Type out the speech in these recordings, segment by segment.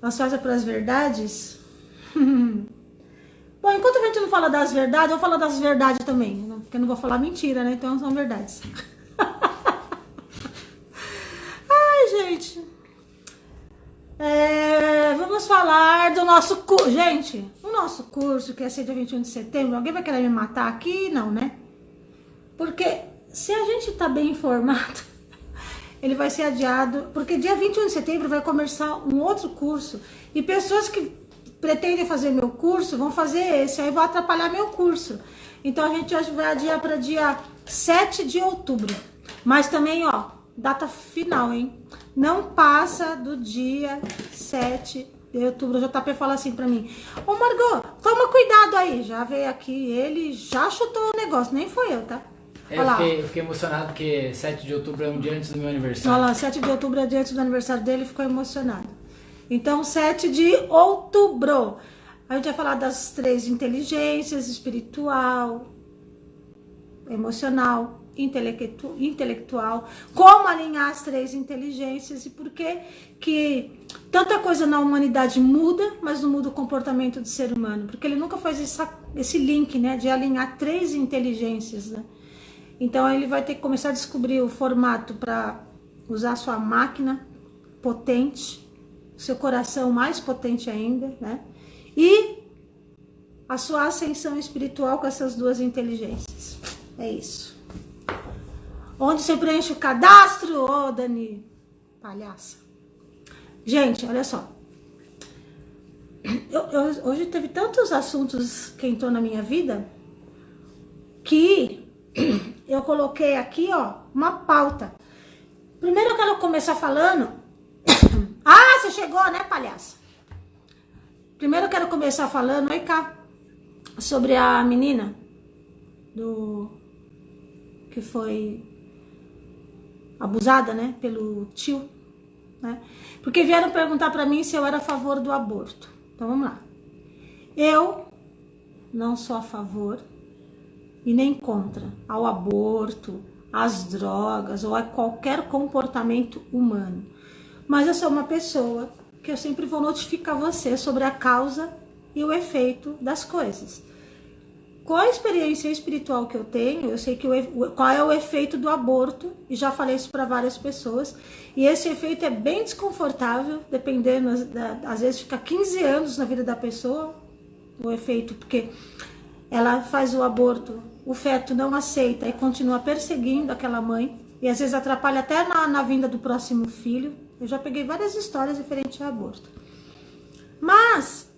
Ansiosa pelas verdades? Bom, enquanto a gente não fala das verdades, eu vou falar das verdades também. Porque eu não vou falar mentira, né? Então são verdades. Ai, gente. Vamos falar do nosso curso. Gente, o nosso curso, que é dia 21 de setembro, alguém vai querer me matar aqui? Não, né? Porque se a gente tá bem informado, ele vai ser adiado, porque dia 21 de setembro vai começar um outro curso, e pessoas que pretendem fazer meu curso vão fazer esse, aí vão atrapalhar meu curso. Então a gente hoje vai adiar para dia 7 de outubro. Mas também, ó, data final, hein? Não passa do dia 7 de outubro. O JP fala assim pra mim: ô Margot, toma cuidado aí. Já veio aqui, ele já chutou o negócio, nem foi eu, tá? Eu fiquei emocionado porque 7 de outubro é um dia antes do meu aniversário. Olha lá, 7 de outubro é dia antes do aniversário dele, ficou emocionado. Então, 7 de outubro. A gente vai falar das 3 inteligências: espiritual, emocional, intelectual, como alinhar as 3 inteligências e por que tanta coisa na humanidade muda, mas não muda o comportamento do ser humano, porque ele nunca faz esse link, né, de alinhar 3 inteligências, né? Então ele vai ter que começar a descobrir o formato para usar sua máquina potente, seu coração mais potente ainda, né? E a sua ascensão espiritual com essas 2 inteligências. É isso. Onde você preenche o cadastro, ô Dani, palhaça. Gente, olha só. Hoje teve tantos assuntos que entrou na minha vida que eu coloquei aqui, ó, uma pauta. Primeiro eu quero começar falando... Ah, você chegou, né, palhaça? Primeiro eu quero começar falando, oi cá, sobre a menina que foi abusada, né, pelo tio, né? Porque vieram perguntar pra mim se eu era a favor do aborto. Então vamos lá. Eu não sou a favor e nem contra ao aborto, às drogas ou a qualquer comportamento humano. Mas eu sou uma pessoa que eu sempre vou notificar você sobre a causa e o efeito das coisas. Com a experiência espiritual que eu tenho, eu sei que qual é o efeito do aborto, e já falei isso para várias pessoas, e esse efeito é bem desconfortável, dependendo, às vezes fica 15 anos na vida da pessoa, o efeito, porque ela faz o aborto, o feto não aceita e continua perseguindo aquela mãe, e às vezes atrapalha até na vinda do próximo filho. Eu já peguei várias histórias referentes ao aborto. Mas,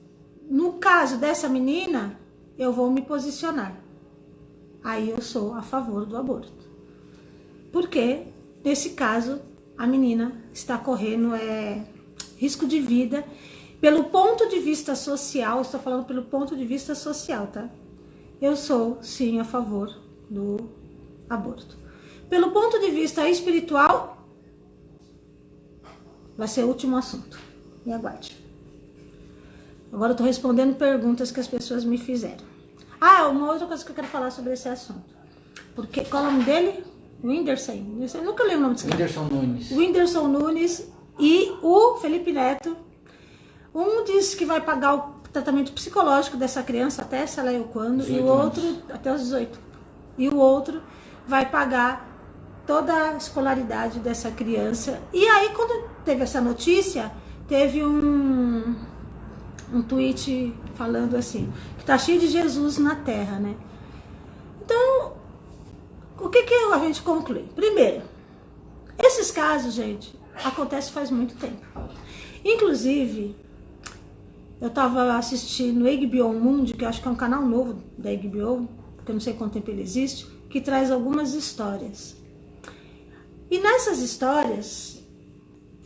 no caso dessa menina, eu vou me posicionar. Aí eu sou a favor do aborto. Porque, nesse caso, a menina está correndo risco de vida. Pelo ponto de vista social, estou falando pelo ponto de vista social, tá? Eu sou, sim, a favor do aborto. Pelo ponto de vista espiritual, vai ser o último assunto. Me aguarde. Agora eu tô respondendo perguntas que as pessoas me fizeram. Ah, uma outra coisa que eu quero falar sobre esse assunto. Porque, qual é o nome dele? Whindersson. Eu nunca lembro o nome desse cara. Whindersson Nunes. Whindersson Nunes e o Felipe Neto. Um diz que vai pagar o tratamento psicológico dessa criança até sei lá eu quando. E o outro, até os 18. E o outro vai pagar toda a escolaridade dessa criança. E aí, quando teve essa notícia, teve um tweet falando assim, que tá cheio de Jesus na terra, né? Então, o que a gente conclui? Primeiro, esses casos, gente, acontecem faz muito tempo. Inclusive, eu tava assistindo o HBO Mundi, que eu acho que é um canal novo da HBO, porque eu não sei quanto tempo ele existe, que traz algumas histórias. E nessas histórias,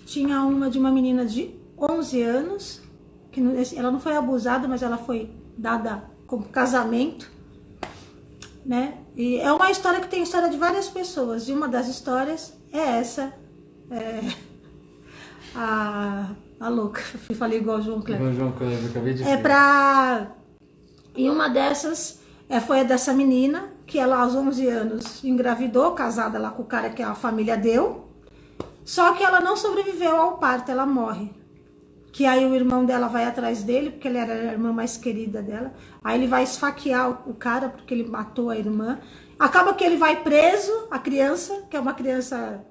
tinha uma de uma menina de 11 anos, que ela não foi abusada, mas ela foi dada como casamento, né? E é uma história que tem história de várias pessoas, e uma das histórias é essa, a louca, falei igual o João Kleber. Igual o João Kleber, acabei de E uma dessas foi a dessa menina, que ela aos 11 anos engravidou, casada lá com o cara que a família deu, só que ela não sobreviveu ao parto, ela morre. que aí o irmão dela vai atrás dele, porque ele era a irmã mais querida dela. Aí ele vai esfaquear o cara, porque ele matou a irmã. Acaba que ele vai preso, a criança, que é uma criança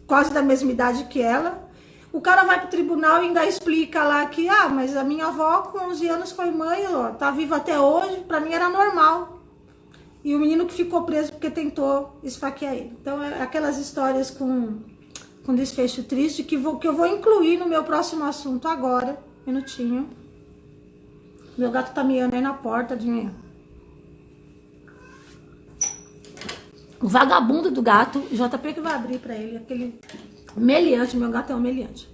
quase da mesma idade que ela. O cara vai pro tribunal e ainda explica lá que, mas a minha avó com 11 anos foi mãe, ó, tá viva até hoje, pra mim era normal. E o menino que ficou preso porque tentou esfaquear ele. Então, é aquelas histórias com desfecho triste que eu vou incluir no meu próximo assunto agora. Minutinho. Meu gato tá miando aí na porta de manhã. O vagabundo do gato, o JP que vai abrir pra ele, aquele meliante, meu gato é um meliante.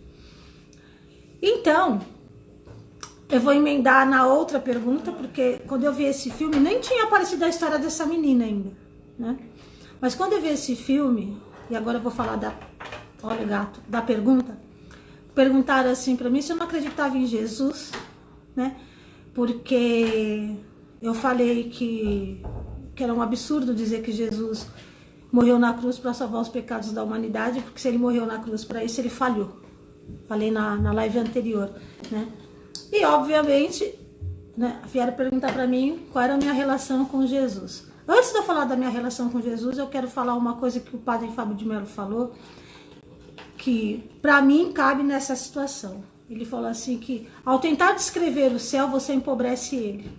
Então, eu vou emendar na outra pergunta, porque quando eu vi esse filme, nem tinha aparecido a história dessa menina ainda, né? Mas quando eu vi esse filme, e agora eu vou falar olha o gato, da pergunta, perguntaram assim pra mim se eu não acreditava em Jesus, né? Porque eu falei que era um absurdo dizer que Jesus morreu na cruz para salvar os pecados da humanidade, porque se ele morreu na cruz para isso, ele falhou. Falei na live anterior, né? E, obviamente, né, vieram perguntar para mim qual era a minha relação com Jesus. Antes de eu falar da minha relação com Jesus, eu quero falar uma coisa que o padre Fábio de Mello falou, que para mim cabe nessa situação. Ele falou assim que, ao tentar descrever o céu, você empobrece ele.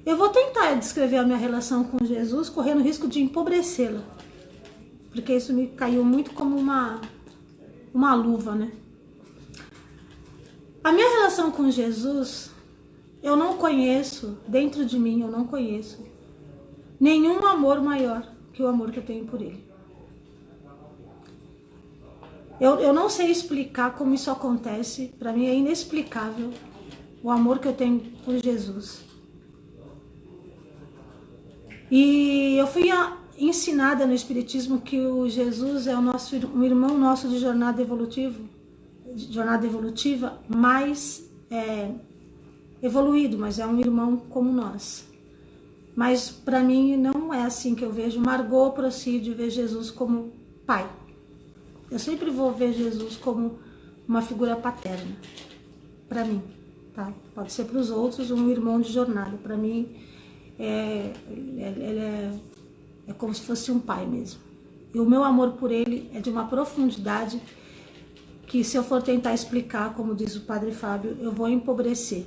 Eu vou tentar descrever a minha relação com Jesus, correndo o risco de empobrecê-la. Porque isso me caiu muito como uma luva, né? A minha relação com Jesus, eu não conheço, dentro de mim eu não conheço nenhum amor maior que o amor que eu tenho por ele. Eu não sei explicar como isso acontece, para mim é inexplicável o amor que eu tenho por Jesus. E eu fui ensinada no Espiritismo que o Jesus é um irmão nosso de jornada evolutiva mais evoluído, mas é um irmão como nós. Mas para mim não é assim que eu vejo. Margot Procídio vê Jesus como pai. Eu sempre vou ver Jesus como uma figura paterna, para mim, tá? Pode ser para os outros um irmão de jornada. Para mim, ele é como se fosse um pai mesmo. E o meu amor por ele é de uma profundidade que, se eu for tentar explicar, como diz o padre Fábio, eu vou empobrecer.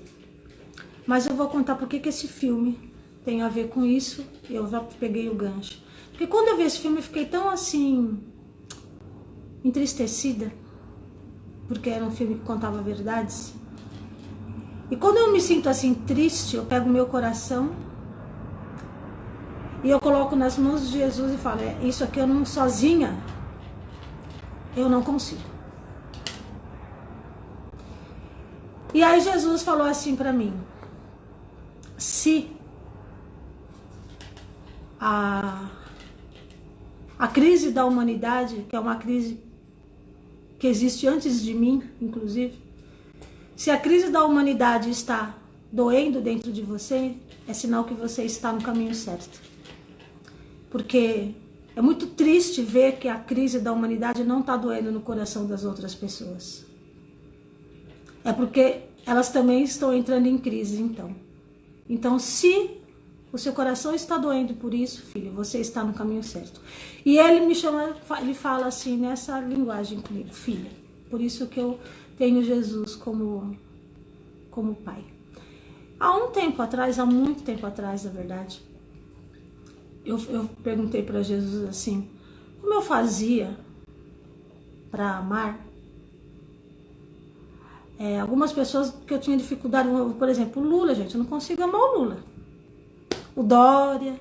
Mas eu vou contar por que esse filme tem a ver com isso. Eu já peguei o gancho. Porque quando eu vi esse filme, eu fiquei tão assim, entristecida, porque era um filme que contava verdades. E quando eu me sinto assim triste, eu pego o meu coração e eu coloco nas mãos de Jesus e falo, isso aqui eu não, sozinha, eu não consigo. E aí Jesus falou assim pra mim, se a crise da humanidade, que é uma crise que existe antes de mim, inclusive, se a crise da humanidade está doendo dentro de você, é sinal que você está no caminho certo. Porque é muito triste ver que a crise da humanidade não está doendo no coração das outras pessoas. É porque elas também estão entrando em crise, então. Então, se o seu coração está doendo por isso, filho, você está no caminho certo. E ele me chama, ele fala assim, nessa linguagem comigo, filha. Por isso que eu tenho Jesus como pai. Há muito tempo atrás, na verdade, eu perguntei para Jesus assim, como eu fazia para amar algumas pessoas que eu tinha dificuldade, por exemplo, o Lula, gente, eu não consigo amar o Lula. O Dória,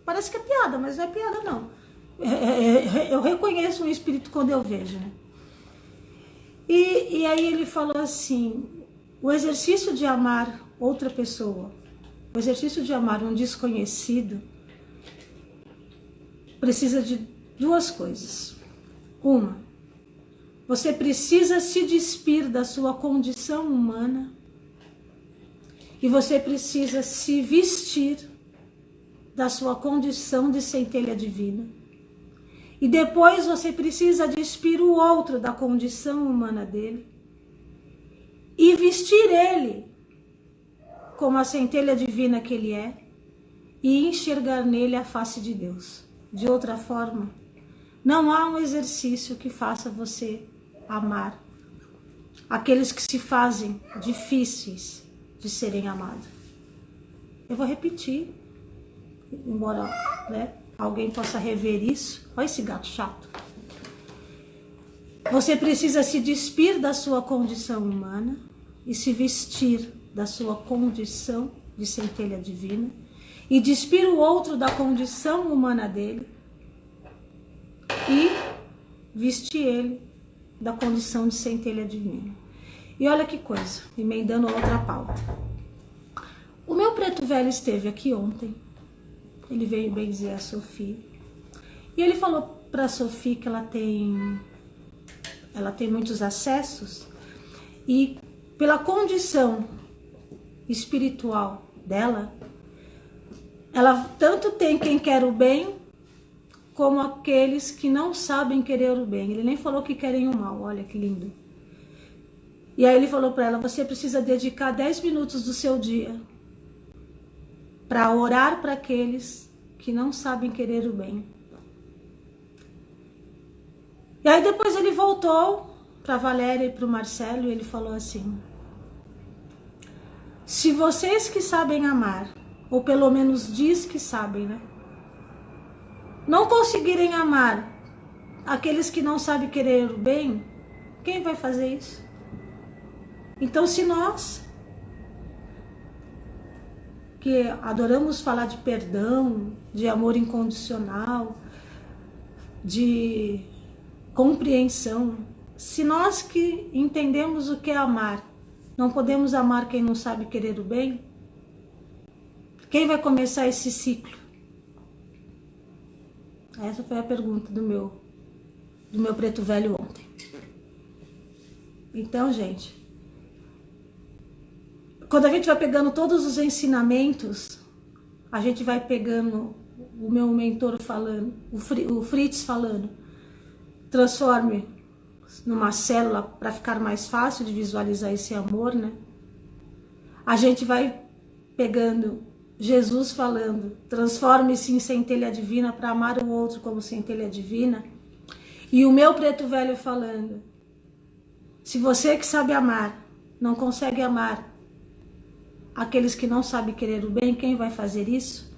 parece que é piada, mas não é piada não. Eu reconheço um espírito quando eu vejo, né? E aí ele falou assim, o exercício de amar outra pessoa, o exercício de amar um desconhecido, precisa de duas coisas. Uma, você precisa se despir da sua condição humana e você precisa se vestir da sua condição de centelha divina. E depois você precisa despir o outro da condição humana dele e vestir ele como a centelha divina que ele é e enxergar nele a face de Deus. De outra forma, não há um exercício que faça você amar aqueles que se fazem difíceis de serem amados. Eu vou repetir, embora, né, alguém possa rever isso. Olha esse gato chato. Você precisa se despir da sua condição humana e se vestir da sua condição de centelha divina e despir o outro da condição humana dele e vestir ele da condição de centelha divina. E olha que coisa, emendando a outra pauta. O meu preto velho esteve aqui ontem, ele veio benzer a Sofia, e ele falou para a Sofia que ela tem muitos acessos, e pela condição espiritual dela, ela tanto tem quem quer o bem, como aqueles que não sabem querer o bem. Ele nem falou que querem o mal, olha que lindo. E aí ele falou para ela, você precisa dedicar 10 minutos do seu dia para orar para aqueles que não sabem querer o bem. E aí depois ele voltou para Valéria e para o Marcelo e ele falou assim, se vocês que sabem amar, ou pelo menos diz que sabem, né, não conseguirem amar aqueles que não sabem querer o bem, quem vai fazer isso? Então, se nós, que adoramos falar de perdão, de amor incondicional, de compreensão, se nós que entendemos o que é amar, não podemos amar quem não sabe querer o bem, quem vai começar esse ciclo? Essa foi a pergunta do meu preto velho ontem. Então, gente, quando a gente vai pegando todos os ensinamentos, a gente vai pegando o meu mentor falando, o Fritz falando, transforme numa célula para ficar mais fácil de visualizar esse amor, né? A gente vai pegando Jesus falando, transforme-se em centelha divina para amar o outro como centelha divina. E o meu preto velho falando, se você que sabe amar, não consegue amar aqueles que não sabem querer o bem, quem vai fazer isso?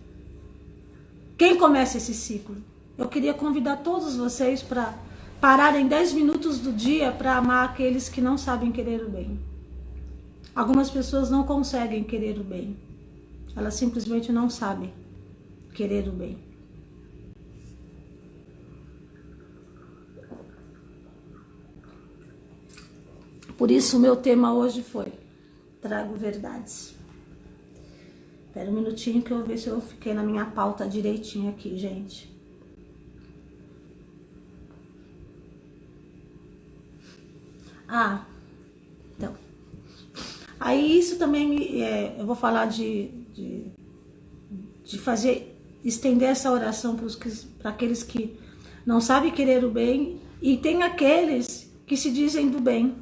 Quem começa esse ciclo? Eu queria convidar todos vocês para pararem 10 minutos do dia para amar aqueles que não sabem querer o bem. Algumas pessoas não conseguem querer o bem. Elas simplesmente não sabem querer o bem. Por isso o meu tema hoje foi trago verdades. Espera um minutinho que eu vou ver se eu fiquei na minha pauta direitinho aqui, gente. Então. Aí isso também eu vou falar de fazer, estender essa oração para aqueles que não sabem querer o bem e tem aqueles que se dizem do bem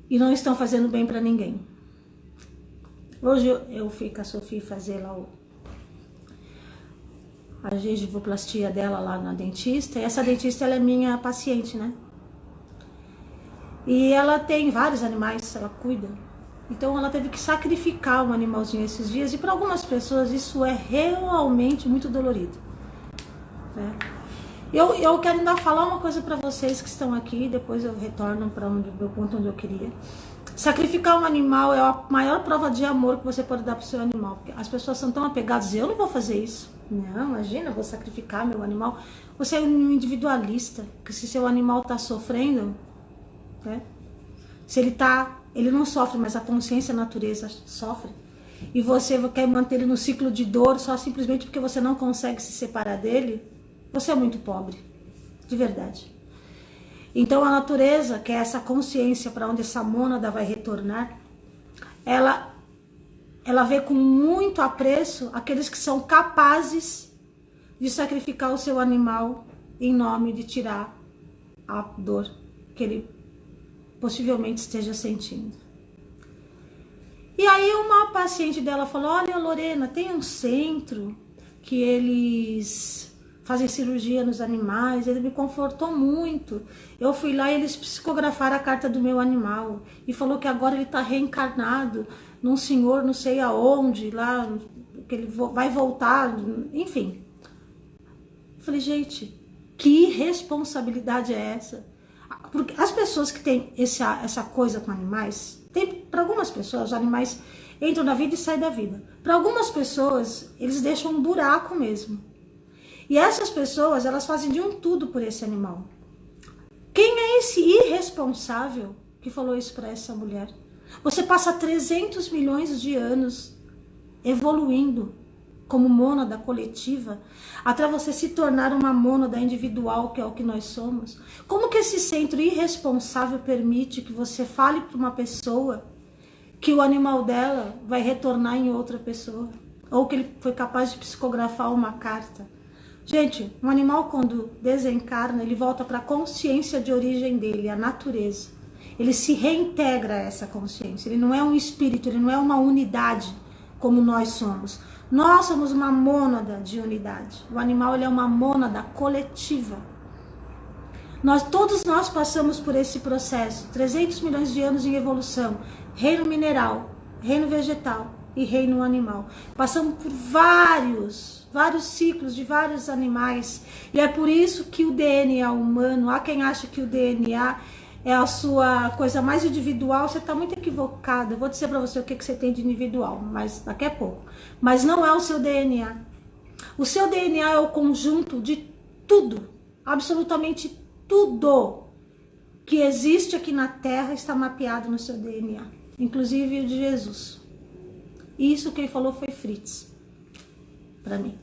e não estão fazendo bem para ninguém. Hoje eu fui com a Sofia fazer lá a gengivoplastia dela lá na dentista, e essa dentista ela é minha paciente, né? E ela tem vários animais, ela cuida. Então ela teve que sacrificar um animalzinho esses dias, e para algumas pessoas isso é realmente muito dolorido, né? Eu quero ainda falar uma coisa para vocês que estão aqui, depois eu retorno para o ponto onde eu queria. Sacrificar um animal é a maior prova de amor que você pode dar para o seu animal, porque as pessoas são tão apegadas, eu não vou fazer isso. Não, imagina, eu vou sacrificar meu animal. Você é um individualista, que se seu animal está sofrendo, né? Se ele não sofre, mas a consciência, a natureza sofre, e você quer manter ele no ciclo de dor só simplesmente porque você não consegue se separar dele, você é muito pobre, de verdade. Então a natureza, que é essa consciência para onde essa mônada vai retornar, ela vê com muito apreço aqueles que são capazes de sacrificar o seu animal em nome de tirar a dor que ele possivelmente esteja sentindo. E aí uma paciente dela falou, olha, Lorena, tem um centro que eles fazem cirurgia nos animais, ele me confortou muito. Eu fui lá e eles psicografaram a carta do meu animal e falou que agora ele está reencarnado num senhor não sei aonde, lá, que ele vai voltar, enfim. Eu falei, gente, que responsabilidade é essa? Porque as pessoas que têm essa coisa com animais, para algumas pessoas, os animais entram na vida e saem da vida. Para algumas pessoas, eles deixam um buraco mesmo. E essas pessoas, elas fazem de um tudo por esse animal. Quem é esse irresponsável que falou isso para essa mulher? Você passa 300 milhões de anos evoluindo como mônada coletiva, até você se tornar uma mônada individual, que é o que nós somos. Como que esse centro irresponsável permite que você fale para uma pessoa que o animal dela vai retornar em outra pessoa? Ou que ele foi capaz de psicografar uma carta? Gente, um animal quando desencarna, ele volta para a consciência de origem dele, a natureza. Ele se reintegra a essa consciência. Ele não é um espírito, ele não é uma unidade como nós somos. Nós somos uma mônada de unidade. O animal, ele é uma mônada coletiva. Todos nós passamos por esse processo. 300 milhões de anos em evolução. Reino mineral, reino vegetal e reino animal. Passamos por vários ciclos de vários animais. E é por isso que o DNA humano, há quem acha que o DNA é a sua coisa mais individual, você está muito equivocado. Eu vou dizer para você o que você tem de individual, mas daqui a pouco. Mas não é o seu DNA. O seu DNA é o conjunto de tudo, absolutamente tudo que existe aqui na Terra está mapeado no seu DNA, inclusive o de Jesus. Isso quem falou foi Fritz, para mim.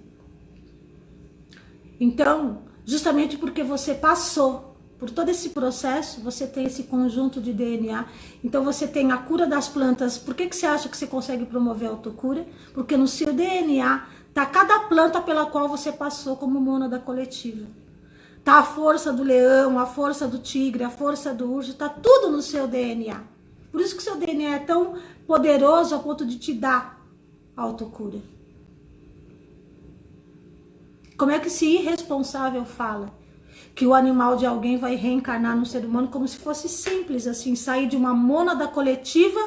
Então, justamente porque você passou por todo esse processo, você tem esse conjunto de DNA. Então você tem a cura das plantas. Por que você acha que você consegue promover a autocura? Porque no seu DNA está cada planta pela qual você passou como mônada coletiva. Está a força do leão, a força do tigre, a força do urso, está tudo no seu DNA. Por isso que o seu DNA é tão poderoso a ponto de te dar a autocura. Como é que esse irresponsável fala que o animal de alguém vai reencarnar no ser humano como se fosse simples, assim, sair de uma mônada coletiva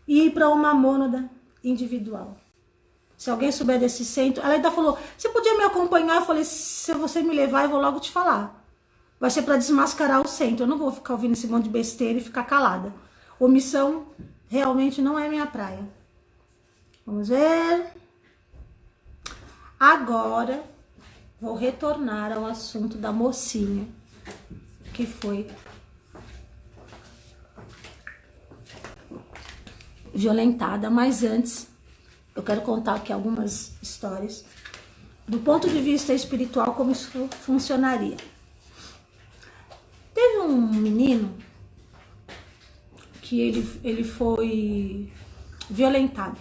e ir para uma mônada individual? Se alguém souber desse centro, ela ainda falou, você podia me acompanhar? Eu falei, se você me levar, eu vou logo te falar. Vai ser para desmascarar o centro, eu não vou ficar ouvindo esse monte de besteira e ficar calada. Omissão realmente não é minha praia. Vamos ver. Agora vou retornar ao assunto da mocinha que foi violentada, mas antes eu quero contar aqui algumas histórias do ponto de vista espiritual, como isso funcionaria. Teve um menino que ele foi violentado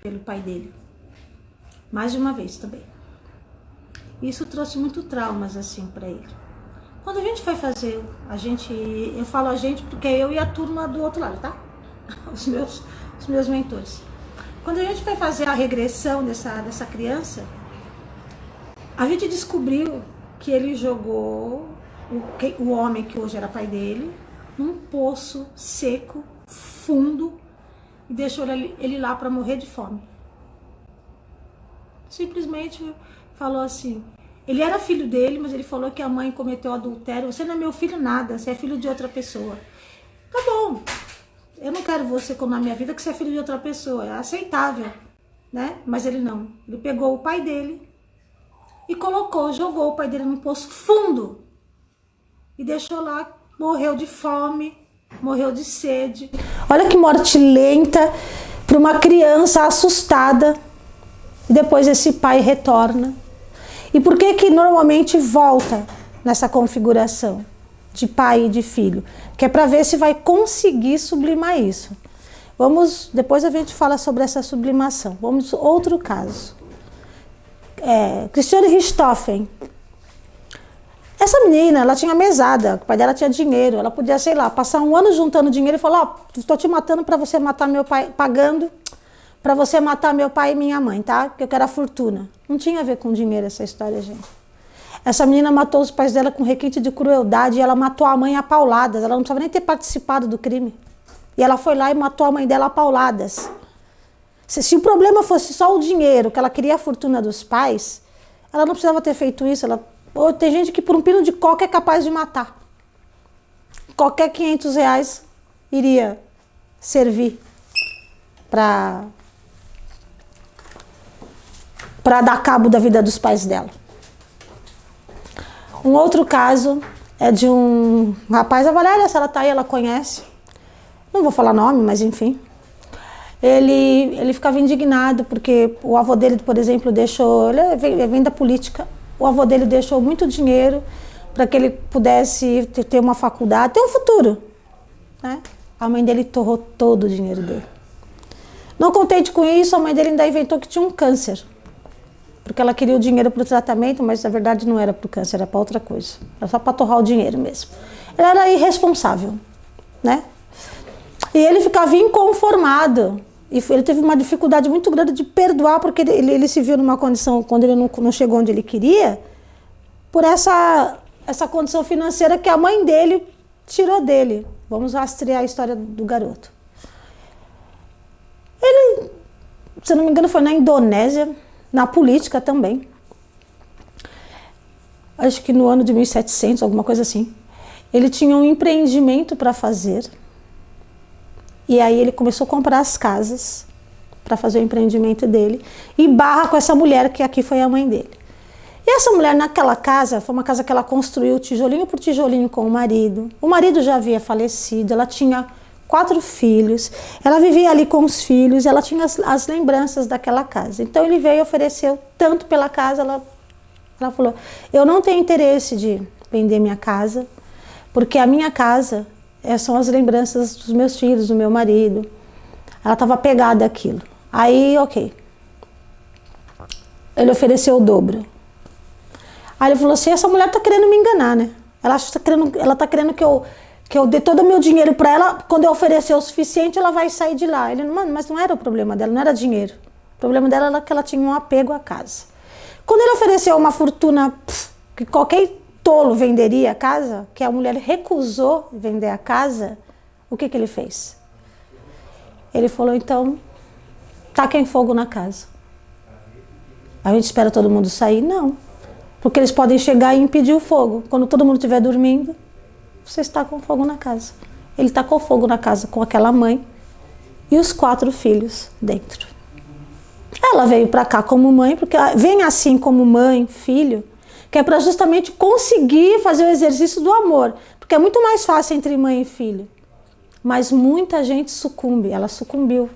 pelo pai dele, mais de uma vez também. Isso trouxe muito traumas assim para ele. Quando a gente foi fazer, eu falo a gente porque é eu e a turma do outro lado, tá? Os meus mentores. Quando a gente foi fazer a regressão dessa criança, a gente descobriu que ele jogou o homem que hoje era pai dele num poço seco, fundo, e deixou ele lá para morrer de fome. Simplesmente falou assim, ele era filho dele, mas ele falou que a mãe cometeu adultério. Você não é meu filho nada, você é filho de outra pessoa. Tá bom, eu não quero você como na minha vida, que você é filho de outra pessoa, é aceitável, né? Mas ele não, ele pegou o pai dele e jogou o pai dele num poço fundo e deixou lá, morreu de fome, morreu de sede. Olha que morte lenta para uma criança assustada. E depois esse pai retorna. E por que normalmente volta nessa configuração de pai e de filho? Que é para ver se vai conseguir sublimar isso. Depois a gente fala sobre essa sublimação. Vamos outro caso. Christiane Richthofen. Essa menina, ela tinha mesada, o pai dela tinha dinheiro, ela podia, sei lá, passar um ano juntando dinheiro e falar, ó, tô te matando para você matar meu pai, pagando para você matar meu pai e minha mãe, tá? Que eu quero a fortuna. Não tinha a ver com dinheiro essa história, gente. Essa menina matou os pais dela com requinte de crueldade e ela matou a mãe a pauladas. Ela não precisava nem ter participado do crime. E ela foi lá e matou a mãe dela a pauladas. Se o problema fosse só o dinheiro, que ela queria a fortuna dos pais, ela não precisava ter feito isso. Tem gente que por um pino de coca é capaz de matar. Qualquer R$500 iria servir para dar cabo da vida dos pais dela. Um outro caso é de um rapaz, a Valéria, se ela tá aí, ela conhece. Não vou falar nome, mas enfim. Ele ficava indignado porque o avô dele, por exemplo, deixou... Ele vem da política. O avô dele deixou muito dinheiro para que ele pudesse ter uma faculdade, ter um futuro, né? A mãe dele torrou todo o dinheiro dele. Não contente com isso, a mãe dele ainda inventou que tinha um câncer. Porque ela queria o dinheiro para o tratamento, mas na verdade não era para o câncer, era para outra coisa. Era só para torrar o dinheiro mesmo. Ela era irresponsável, né? E ele ficava inconformado. E ele teve uma dificuldade muito grande de perdoar, porque ele se viu numa condição, quando ele não chegou onde ele queria, por essa condição financeira que a mãe dele tirou dele. Vamos rastrear a história do garoto. Ele, se não me engano, foi na Indonésia, na política também. Acho que no ano de 1700, alguma coisa assim. Ele tinha um empreendimento para fazer. E aí ele começou a comprar as casas para fazer o empreendimento dele. E barra com essa mulher que aqui foi a mãe dele. E essa mulher naquela casa, foi uma casa que ela construiu tijolinho por tijolinho com o marido. O marido já havia falecido, ela tinha 4 filhos, ela vivia ali com os filhos, ela tinha as lembranças daquela casa. Então ele veio e ofereceu tanto pela casa, ela falou, eu não tenho interesse de vender minha casa, porque a minha casa são as lembranças dos meus filhos, do meu marido. Ela estava apegada àquilo. Aí, ok. Ele ofereceu o dobro. Aí ele falou assim, essa mulher está querendo me enganar, né? Ela está querendo que eu dê todo o meu dinheiro para ela, quando eu oferecer o suficiente, ela vai sair de lá. Ele, mano, mas não era o problema dela, não era dinheiro. O problema dela era que ela tinha um apego à casa. Quando ele ofereceu uma fortuna que qualquer tolo venderia a casa, que a mulher recusou vender a casa, o que ele fez? Ele falou, então, taquem fogo na casa. A gente espera todo mundo sair? Não. Porque eles podem chegar e impedir o fogo. Quando todo mundo estiver dormindo, você está com fogo na casa. Ele tacou fogo na casa com aquela mãe e os 4 filhos dentro. Ela veio para cá como mãe, porque vem assim como mãe, filho, que é para justamente conseguir fazer o exercício do amor. Porque é muito mais fácil entre mãe e filho. Mas muita gente sucumbe, ela sucumbiu.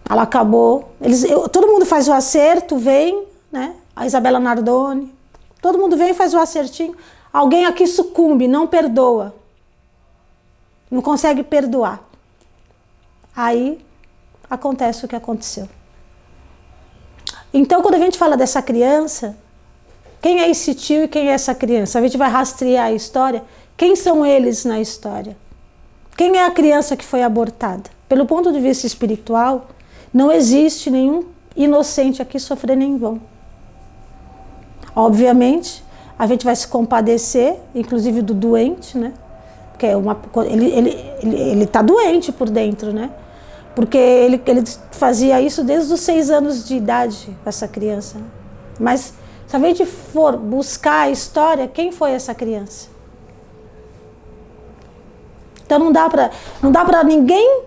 Ela acabou... todo mundo faz o acerto, vem, né? A Isabela Nardoni, todo mundo vem e faz o acertinho. Alguém aqui sucumbe, não perdoa. Não consegue perdoar. Aí acontece o que aconteceu. Então, quando a gente fala dessa criança, quem é esse tio e quem é essa criança? A gente vai rastrear a história. Quem são eles na história? Quem é a criança que foi abortada? Pelo ponto de vista espiritual, não existe nenhum inocente aqui sofrendo em vão. Obviamente, a gente vai se compadecer, inclusive do doente, né? Porque ele está doente por dentro, né? Porque ele fazia isso desde os 6 anos de idade com essa criança. Mas se a gente for buscar a história, quem foi essa criança? Então não dá para ninguém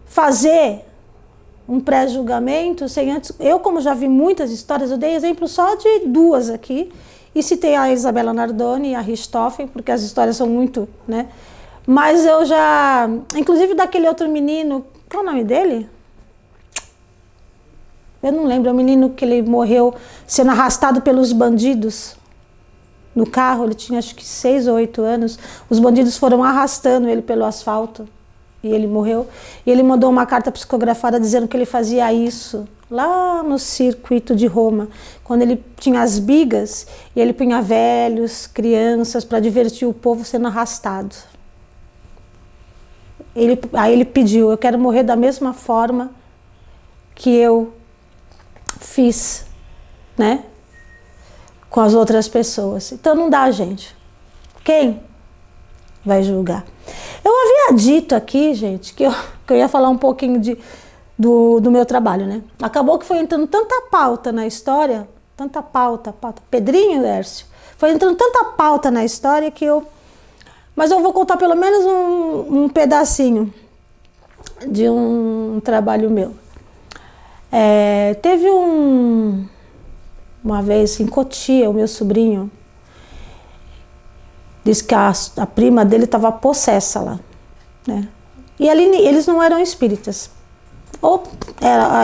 fazer um pré-julgamento sem antes... Eu, como já vi muitas histórias, eu dei exemplo só de 2 aqui, e citei a Isabela Nardoni e a Richthofen, porque as histórias são muito, né? Mas eu já... Inclusive daquele outro menino... Qual é o nome dele? Eu não lembro. É o menino que ele morreu sendo arrastado pelos bandidos no carro. Ele tinha acho que 6 ou 8 anos. Os bandidos foram arrastando ele pelo asfalto. E ele morreu. E ele mandou uma carta psicografada dizendo que ele fazia isso lá no circuito de Roma, quando ele tinha as bigas e ele punha velhos, crianças para divertir o povo sendo arrastado. Aí ele pediu, eu quero morrer da mesma forma que eu fiz, né, com as outras pessoas. Então não dá, gente. Quem vai julgar? Eu havia dito aqui, gente, que eu ia falar um pouquinho do meu trabalho, né? Acabou que foi entrando tanta pauta na história, tanta pauta. Pedrinho, Hércio, foi entrando tanta pauta na história que mas eu vou contar pelo menos um pedacinho de um trabalho meu. Teve uma vez em Cotia, o meu sobrinho disse que a prima dele estava possessa lá, né? E ali eles não eram espíritas,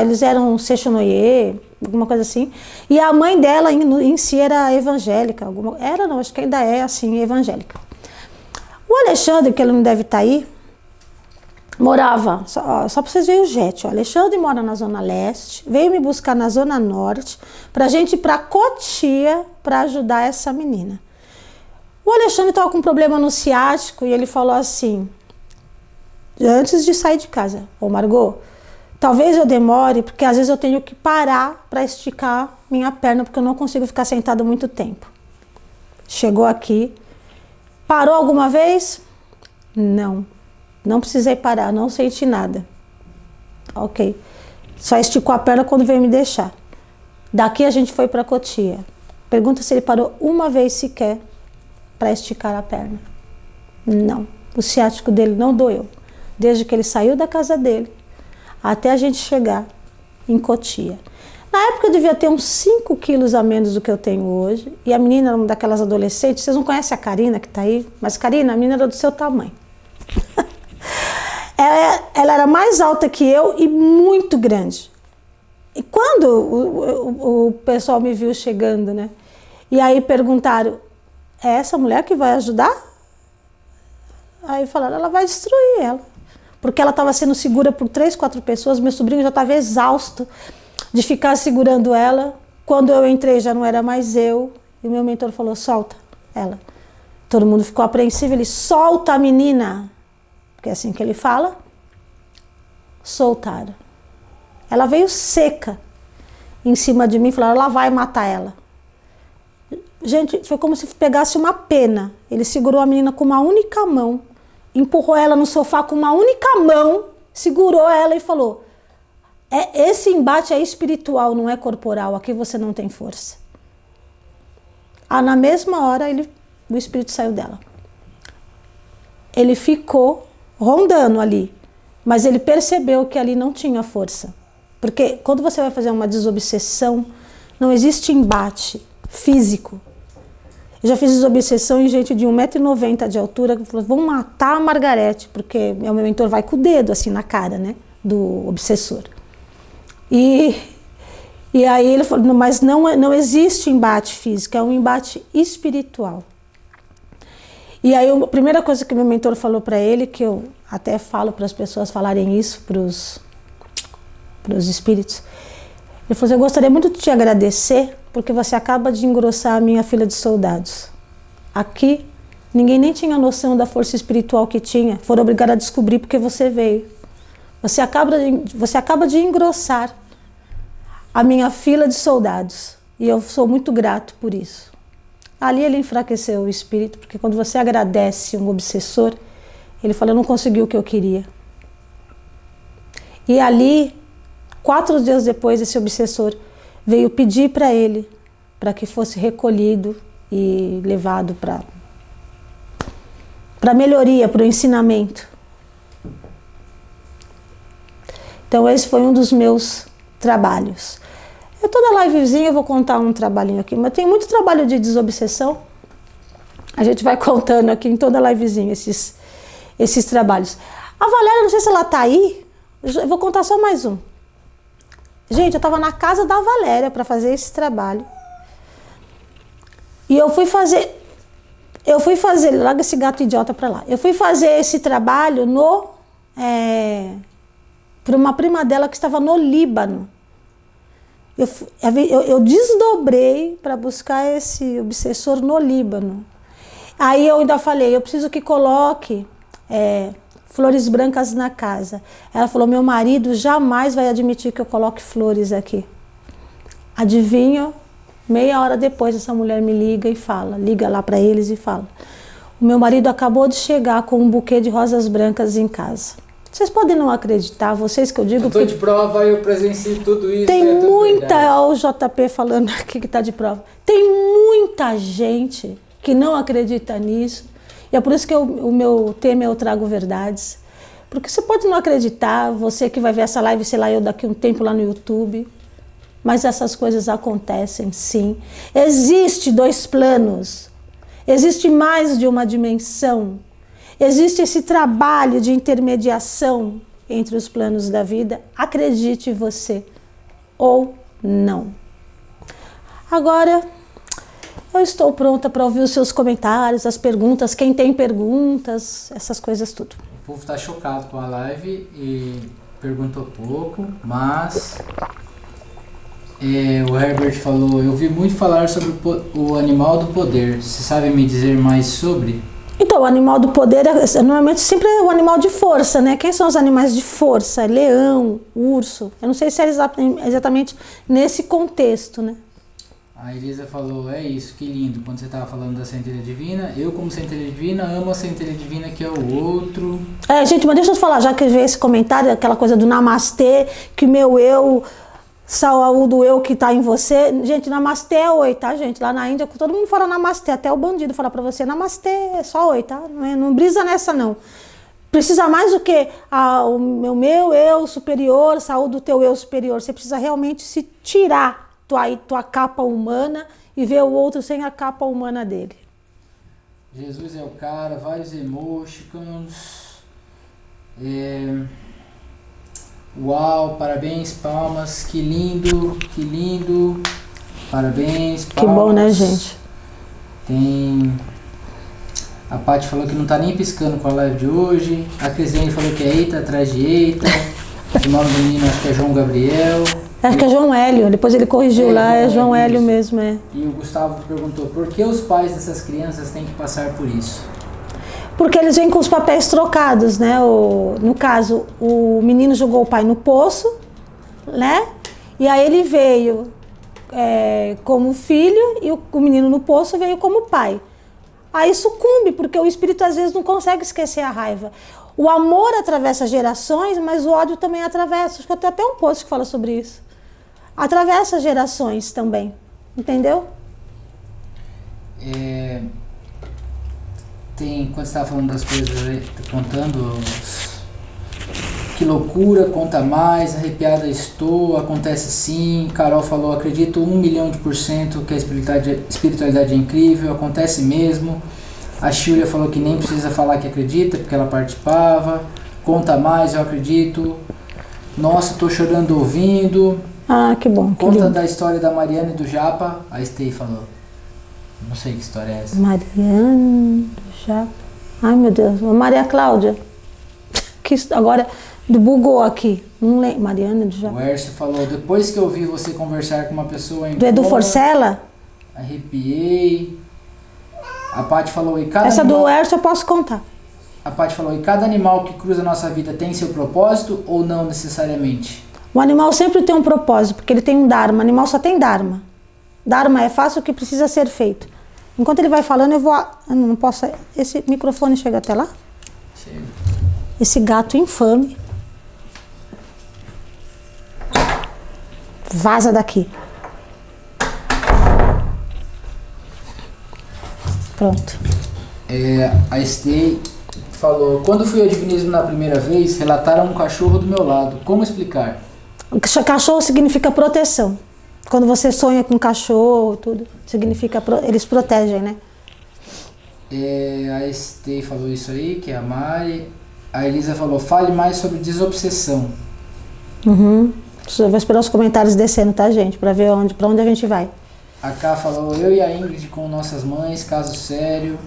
eles eram Seixonoye, alguma coisa assim. E a mãe dela em si era evangélica, acho que ainda é assim, evangélica. O Alexandre, que ele não deve estar aí, morava, só para vocês verem o jet, o Alexandre mora na Zona Leste, veio me buscar na Zona Norte, para a gente ir para Cotia para ajudar essa menina. O Alexandre estava com um problema no ciático e ele falou assim, antes de sair de casa: ô Margot, talvez eu demore, porque às vezes eu tenho que parar para esticar minha perna, porque eu não consigo ficar sentado muito tempo. Chegou aqui, parou alguma vez? Não. Não precisei parar, não senti nada. Ok. Só esticou a perna quando veio me deixar. Daqui a gente foi para Cotia. Pergunta se ele parou uma vez sequer para esticar a perna. Não. O ciático dele não doeu. Desde que ele saiu da casa dele até a gente chegar em Cotia. Na época eu devia ter uns 5 quilos a menos do que eu tenho hoje. E a menina era uma daquelas adolescentes. Vocês não conhecem a Karina que está aí? Mas Karina, a menina era do seu tamanho. Ela era mais alta que eu e muito grande. E quando o pessoal me viu chegando, né? E aí perguntaram, é essa mulher que vai ajudar? Aí falaram, ela vai destruir ela. Porque ela estava sendo segura por 3, 4 pessoas, meu sobrinho já estava exausto de ficar segurando ela. Quando eu entrei já não era mais eu. E o meu mentor falou, solta ela. Todo mundo ficou apreensivo, ele, solta a menina. Porque é assim que ele fala. Soltaram. Ela veio seca em cima de mim e falaram, ela vai matar ela. Gente, foi como se pegasse uma pena. Ele segurou a menina com uma única mão, empurrou ela no sofá com uma única mão, segurou ela e falou, esse embate é espiritual, não é corporal, aqui você não tem força. Na mesma hora, o espírito saiu dela. Ele ficou rondando ali, mas ele percebeu que ali não tinha força. Porque quando você vai fazer uma desobsessão, não existe embate físico. Eu já fiz desobsessão em gente de 1,90 m de altura, que falou, vão matar a Margarete, porque meu mentor vai com o dedo assim na cara, né, do obsessor. E aí ele falou, mas não existe embate físico, é um embate espiritual. E aí a primeira coisa que meu mentor falou para ele, que eu até falo para as pessoas falarem isso, para os espíritos, ele falou, eu gostaria muito de te agradecer, porque você acaba de engrossar a minha fila de soldados. Aqui, ninguém nem tinha noção da força espiritual que tinha, foram obrigados a descobrir porque você veio. Você acaba de engrossar a minha fila de soldados, e eu sou muito grato por isso. Ali ele enfraqueceu o espírito, porque quando você agradece um obsessor, ele fala, eu não consegui o que eu queria. E ali, 4 dias depois, esse obsessor veio pedir para ele, para que fosse recolhido e levado para melhoria, para o ensinamento. Então esse foi um dos meus trabalhos. Toda livezinha eu vou contar um trabalhinho aqui, mas tem muito trabalho de desobsessão. A gente vai contando aqui em toda livezinha esses trabalhos. A Valéria, não sei se ela tá aí, eu vou contar só mais um. Gente, eu estava na casa da Valéria para fazer esse trabalho. E eu fui fazer, larga esse gato idiota para lá. Eu fui fazer esse trabalho para uma prima dela que estava no Líbano. Eu desdobrei para buscar esse obsessor no Líbano. Aí eu ainda falei, eu preciso que coloque flores brancas na casa. Ela falou, meu marido jamais vai admitir que eu coloque flores aqui. Adivinha? Meia hora depois essa mulher me liga e fala, liga lá para eles e fala, o meu marido acabou de chegar com um buquê de rosas brancas em casa. Vocês podem não acreditar, vocês que eu digo... Eu tô de prova, eu presencio tudo isso. Tem muita... Olha o JP falando aqui que tá de prova. Tem muita gente que não acredita nisso. E é por isso que o meu tema eu trago verdades. Porque você pode não acreditar, você que vai ver essa live, sei lá, eu daqui a um tempo lá no YouTube. Mas essas coisas acontecem, sim. Existe 2 planos. Existe mais de uma dimensão. Existe esse trabalho de intermediação entre os planos da vida. Acredite você ou não. Agora, eu estou pronta para ouvir os seus comentários, as perguntas, quem tem perguntas, essas coisas tudo. O povo está chocado com a live e perguntou pouco, mas o Herbert falou, eu ouvi muito falar sobre o animal do poder. Você sabe me dizer mais sobre? Então, o animal do poder normalmente sempre é o animal de força, né? Quem são os animais de força? Leão, urso. Eu não sei se é exatamente nesse contexto, né? A Elisa falou, é isso, que lindo. Quando você estava falando da centelha divina, eu como centelha divina amo a centelha divina que é o outro. Gente, mas deixa eu te falar, já que veio esse comentário, aquela coisa do namastê, que meu eu... saúde do eu que está em você. Gente, namastê é oi, tá, gente? Lá na Índia, todo mundo fala namastê. Até o bandido fala pra você, namastê é só oi, tá? Não brisa nessa, não. Precisa mais do que o meu eu superior, saúde do teu eu superior. Você precisa realmente se tirar tua capa humana e ver o outro sem a capa humana dele. Jesus é o cara, vários emoticons. Uau, parabéns, palmas, que lindo, parabéns, palmas. Que bom, né, gente? A Paty falou que não tá nem piscando com a live de hoje, a Crislane falou que é eita atrás de eita, o nome do menino acho que é João Gabriel. Acho que é João Hélio, depois ele corrigiu lá, é João Hélio mesmo, é. E o Gustavo perguntou, por que os pais dessas crianças têm que passar por isso? Porque eles vêm com os papéis trocados, né? No caso, o menino jogou o pai no poço, né? E aí ele veio como filho e o menino no poço veio como pai. Aí sucumbe, porque o espírito às vezes não consegue esquecer a raiva. O amor atravessa gerações, mas o ódio também atravessa. Acho que eu tenho até um post que fala sobre isso. Atravessa gerações também, entendeu? Quando você estava falando das coisas, contando, que loucura, conta mais, arrepiada estou, acontece sim. Carol falou, acredito 1.000.000% que a espiritualidade é incrível, acontece mesmo. A Shúlia falou que nem precisa falar que acredita, porque ela participava. Conta mais, eu acredito. Nossa, tô chorando ouvindo. Ah, que bom. Conta da história da Mariana e do Japa, a Stey falou. Não sei que história é essa. Mariana do Japa. Ai, meu Deus. Maria Cláudia. Agora, bugou aqui. Não lembro. Mariana do Japa. O Hércio falou, depois que eu vi você conversar com uma pessoa em do Edu Forcella? Arrepiei. A Paty falou, essa animal... do Hércio eu posso contar. A Paty falou, e cada animal que cruza a nossa vida tem seu propósito ou não necessariamente? O animal sempre tem um propósito, porque ele tem um dharma. O animal só tem dharma. Dharma é fácil o que precisa ser feito. Enquanto ele vai falando, eu vou... Eu não posso... Esse microfone chega até lá? Chega. Esse gato infame. Vaza daqui. Pronto. A Stey falou, quando fui ao divinismo na primeira vez, relataram um cachorro do meu lado. Como explicar? Cachorro significa proteção. Quando você sonha com cachorro, tudo, significa, eles protegem, né? A Stey falou isso aí, que é a Mari. A Elisa falou, fale mais sobre desobsessão. Eu vou esperar os comentários descendo, tá, gente? Pra ver pra onde a gente vai. A Ká falou, eu e a Ingrid com nossas mães, caso sério.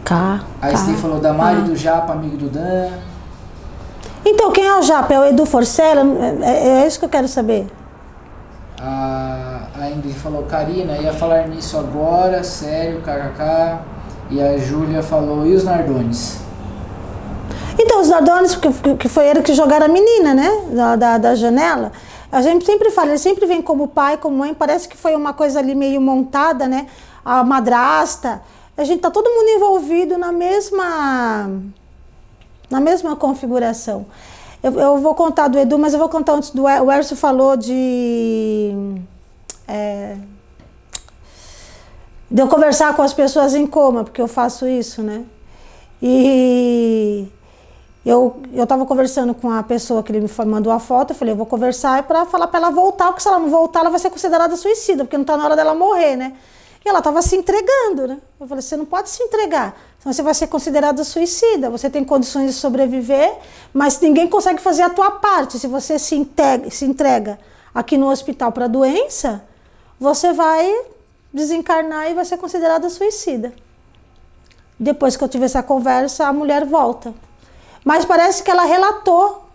A Stey falou da Mari do Japa, amigo do Dan. Então, quem é o Japa? É o Edu Forcella? É isso que eu quero saber. A Ingrid falou, Karina, ia falar nisso agora, sério, kkk. E a Júlia falou, e os Nardones? Então, os Nardones, que foi ele que jogaram a menina, né? Da janela. A gente sempre fala, ele sempre vem como pai, como mãe, parece que foi uma coisa ali meio montada, né? A madrasta. A gente tá todo mundo envolvido na mesma configuração. Eu vou contar do Edu, mas eu vou contar antes do... O Ércio falou de eu conversar com as pessoas em coma, porque eu faço isso, né? E eu tava conversando com a pessoa que ele me mandou a foto, eu falei, eu vou conversar para falar para ela voltar, porque se ela não voltar, ela vai ser considerada suicida, porque não tá na hora dela morrer, né? E ela tava se entregando, né? Eu falei, você não pode se entregar, senão você vai ser considerada suicida, você tem condições de sobreviver, mas ninguém consegue fazer a tua parte. Se você se entrega aqui no hospital para doença, você vai desencarnar e vai ser considerada suicida. Depois que eu tive essa conversa, a mulher volta. Mas parece que ela relatou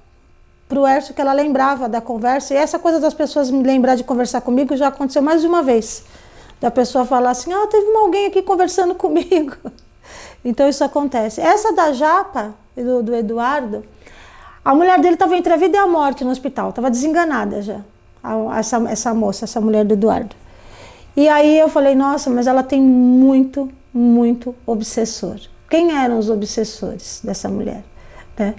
para o Ércio que ela lembrava da conversa. E essa coisa das pessoas me lembrar de conversar comigo já aconteceu mais de uma vez. Da pessoa falar assim, teve alguém aqui conversando comigo. Então isso acontece. Essa da Japa, do Eduardo, a mulher dele estava entre a vida e a morte no hospital. Estava desenganada já, essa moça, essa mulher do Eduardo. E aí eu falei, nossa, mas ela tem muito, muito obsessor. Quem eram os obsessores dessa mulher? Né?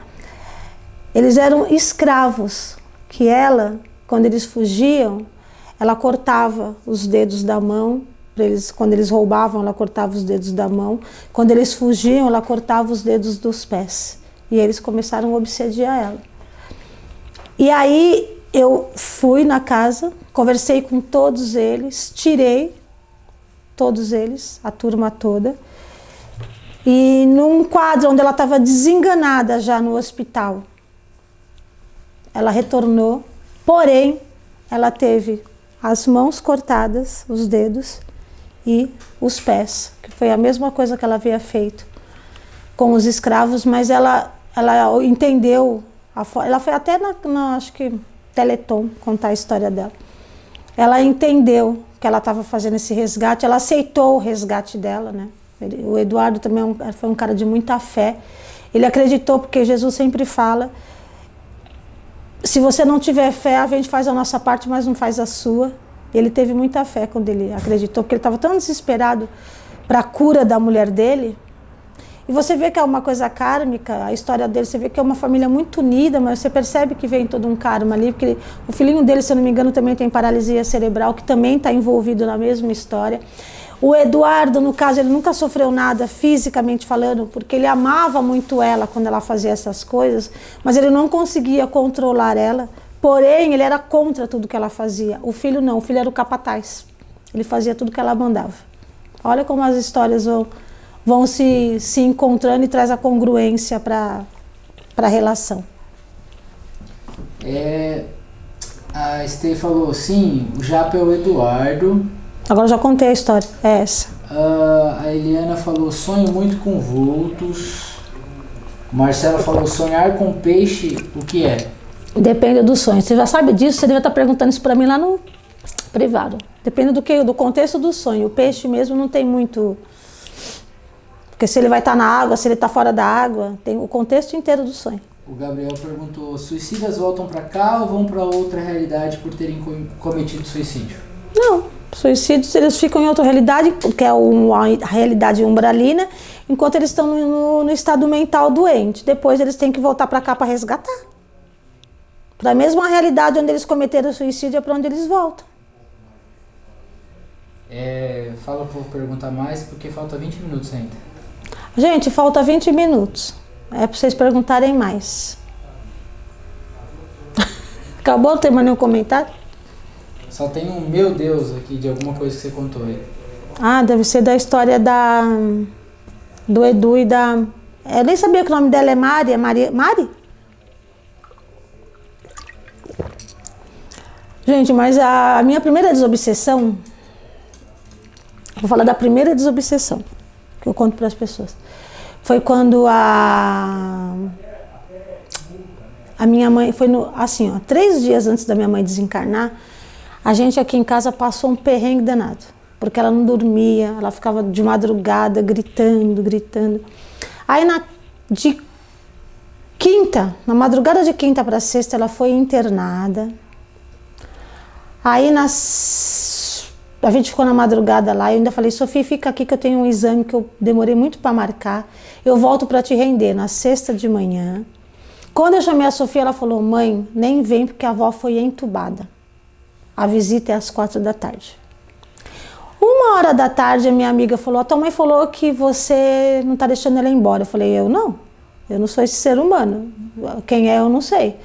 Eles eram escravos, que ela, quando eles fugiam, ela cortava os dedos da mão, quando eles roubavam, ela cortava os dedos da mão, quando eles fugiam, ela cortava os dedos dos pés. E eles começaram a obsediar ela. E aí eu fui na casa, conversei com todos eles, tirei todos eles, a turma toda, e num quadro onde ela estava desenganada já no hospital, ela retornou, porém, ela teve as mãos cortadas, os dedos e os pés, que foi a mesma coisa que ela havia feito com os escravos, mas ela entendeu, ela foi até acho que Teleton contar a história dela. Ela entendeu que ela estava fazendo esse resgate, ela aceitou o resgate dela, né? O Eduardo também foi um cara de muita fé. Ele acreditou, porque Jesus sempre fala, se você não tiver fé, a gente faz a nossa parte, mas não faz a sua. Ele teve muita fé quando ele acreditou, porque ele estava tão desesperado para a cura da mulher dele. E você vê que é uma coisa kármica, a história dele, você vê que é uma família muito unida, mas você percebe que vem todo um karma ali, porque o filhinho dele, se eu não me engano, também tem paralisia cerebral, que também está envolvido na mesma história. O Eduardo, no caso, ele nunca sofreu nada fisicamente falando, porque ele amava muito ela quando ela fazia essas coisas, mas ele não conseguia controlar ela, porém, ele era contra tudo que ela fazia. O filho não, o filho era o capataz, ele fazia tudo que ela mandava. Olha como as histórias vão se encontrando e traz a congruência para a relação. A Estê falou, sim, o Japa é o Eduardo. Agora eu já contei a história, é essa. A Eliana falou, sonho muito com vultos. O Marcelo falou, sonhar com peixe, o que é? Depende do sonho. Você já sabe disso, você deve estar perguntando isso para mim lá no privado. Depende do contexto do sonho. O peixe mesmo não tem muito... Porque se ele vai estar na água, se ele está fora da água, tem o contexto inteiro do sonho. O Gabriel perguntou, suicidas voltam para cá ou vão para outra realidade por terem cometido suicídio? Não, suicídios eles ficam em outra realidade, que é uma realidade umbralina, enquanto eles estão no estado mental doente. Depois eles têm que voltar para cá para resgatar. Para a mesma realidade onde eles cometeram o suicídio é para onde eles voltam. Fala para eu perguntar mais, porque falta 20 minutos ainda. Gente, falta 20 minutos. É para vocês perguntarem mais. Acabou? Não tem mais nenhum comentário? Só tem um meu Deus aqui de alguma coisa que você contou aí. Deve ser da história do Edu e da... Eu nem sabia que o nome dela é Mari. É Mari? Gente, mas a minha primeira desobsessão... Vou falar da primeira desobsessão que eu conto para as pessoas. Foi quando a minha mãe, foi 3 dias antes da minha mãe desencarnar, A gente aqui em casa passou um perrengue danado, porque ela não dormia, ela ficava de madrugada gritando. Aí na madrugada de quinta para sexta, ela foi internada. Aí a gente ficou na madrugada lá, eu ainda falei, Sofia, fica aqui que eu tenho um exame que eu demorei muito para marcar, eu volto para te render na sexta de manhã. Quando eu chamei a Sofia, ela falou, mãe, nem vem porque a avó foi entubada. A visita é às 4 da tarde. 1h da tarde, a minha amiga falou, a tua mãe falou que você não tá deixando ela ir embora. Eu falei, eu não sou esse ser humano, quem é eu não sei.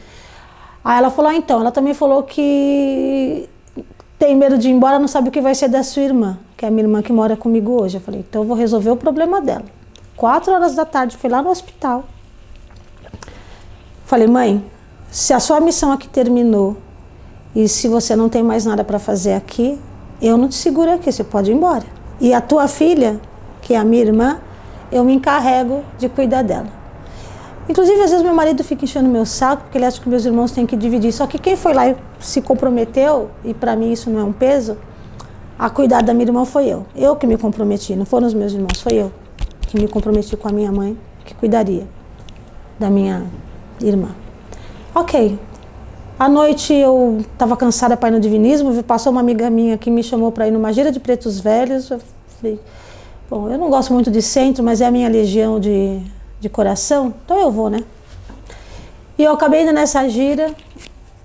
Aí ela falou, então, ela também falou que tem medo de ir embora, não sabe o que vai ser da sua irmã, que é a minha irmã que mora comigo hoje. Eu falei, então eu vou resolver o problema dela. 4h da tarde, fui lá no hospital. Falei, mãe, se a sua missão aqui terminou e se você não tem mais nada para fazer aqui, eu não te seguro aqui, você pode ir embora. E a tua filha, que é a minha irmã, eu me encarrego de cuidar dela. Inclusive, às vezes meu marido fica enchendo meu saco, porque ele acha que meus irmãos têm que dividir. Só que quem foi lá e se comprometeu, e para mim isso não é um peso, a cuidar da minha irmã foi eu. Eu que me comprometi, não foram os meus irmãos, foi eu que me comprometi com a minha mãe, que cuidaria da minha irmã. Ok. À noite eu estava cansada para ir no divinismo, passou uma amiga minha que me chamou para ir numa gira de pretos velhos. Eu falei, bom, eu não gosto muito de centro, mas é a minha legião de coração, então eu vou, né? E eu acabei indo nessa gira.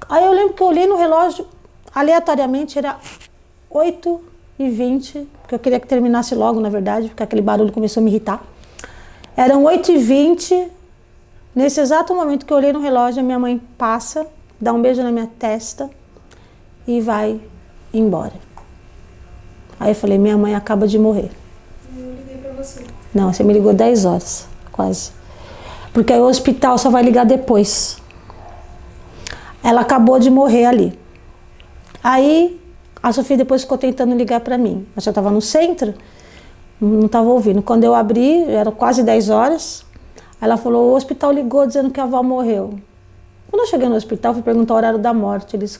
Aí eu lembro que eu olhei no relógio, aleatoriamente era 8h20, porque eu queria que terminasse logo, na verdade, porque aquele barulho começou a me irritar. Eram 8h20, nesse exato momento que eu olhei no relógio, a minha mãe passa, dá um beijo na minha testa e vai embora. Aí eu falei, minha mãe acaba de morrer. Eu liguei pra você. Não, você me ligou 10 horas. Quase. Porque aí o hospital só vai ligar depois. Ela acabou de morrer ali. Aí a Sofia depois ficou tentando ligar para mim. Eu já estava no centro, não estava ouvindo. Quando eu abri, era quase 10 horas. Ela falou, o hospital ligou dizendo que a avó morreu. Quando eu cheguei no hospital, fui perguntar o horário da morte. Eles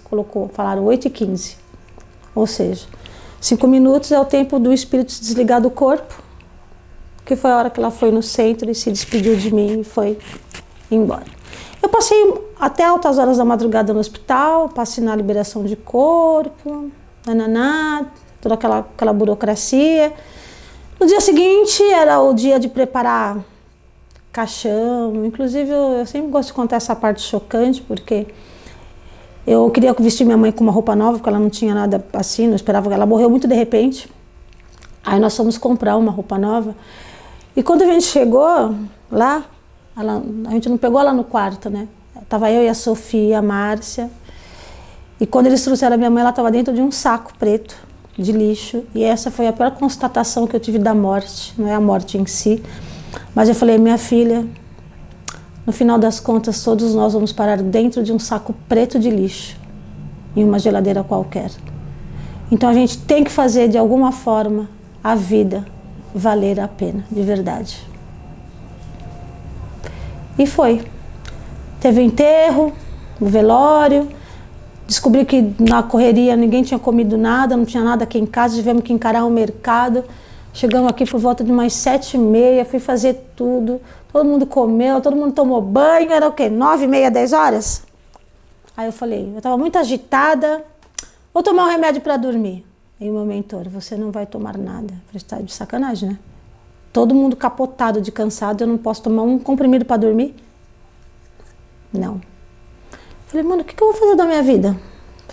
falaram 8h15. Ou seja, 5 minutos é o tempo do espírito se desligar do corpo, que foi a hora que ela foi no centro e se despediu de mim e foi embora. Eu passei até altas horas da madrugada no hospital, passei na liberação de corpo, toda aquela burocracia. No dia seguinte era o dia de preparar caixão. Inclusive eu sempre gosto de contar essa parte chocante, porque eu queria vestir minha mãe com uma roupa nova, porque ela não tinha nada assim, não esperava, ela morreu muito de repente. Aí nós fomos comprar uma roupa nova. E quando a gente chegou lá, a gente não pegou ela no quarto, né? Tava eu e a Sofia, a Márcia. E quando eles trouxeram a minha mãe, ela estava dentro de um saco preto de lixo. E essa foi a pior constatação que eu tive da morte. Não é a morte em si. Mas eu falei, minha filha, no final das contas, todos nós vamos parar dentro de um saco preto de lixo. Em uma geladeira qualquer. Então a gente tem que fazer, de alguma forma, a vida valer a pena, de verdade. E foi. Teve o enterro, o velório, descobri que na correria ninguém tinha comido nada, não tinha nada aqui em casa, tivemos que encarar o mercado. Chegamos aqui por volta de umas 7h30, fui fazer tudo, todo mundo comeu, todo mundo tomou banho, era o quê? 9h30, 10 horas? Aí eu falei, eu estava muito agitada, vou tomar um remédio para dormir. E o meu mentor, você não vai tomar nada. Eu falei, tá de sacanagem, né? Todo mundo capotado de cansado, eu não posso tomar um comprimido para dormir? Não. Eu falei, mano, o que eu vou fazer da minha vida?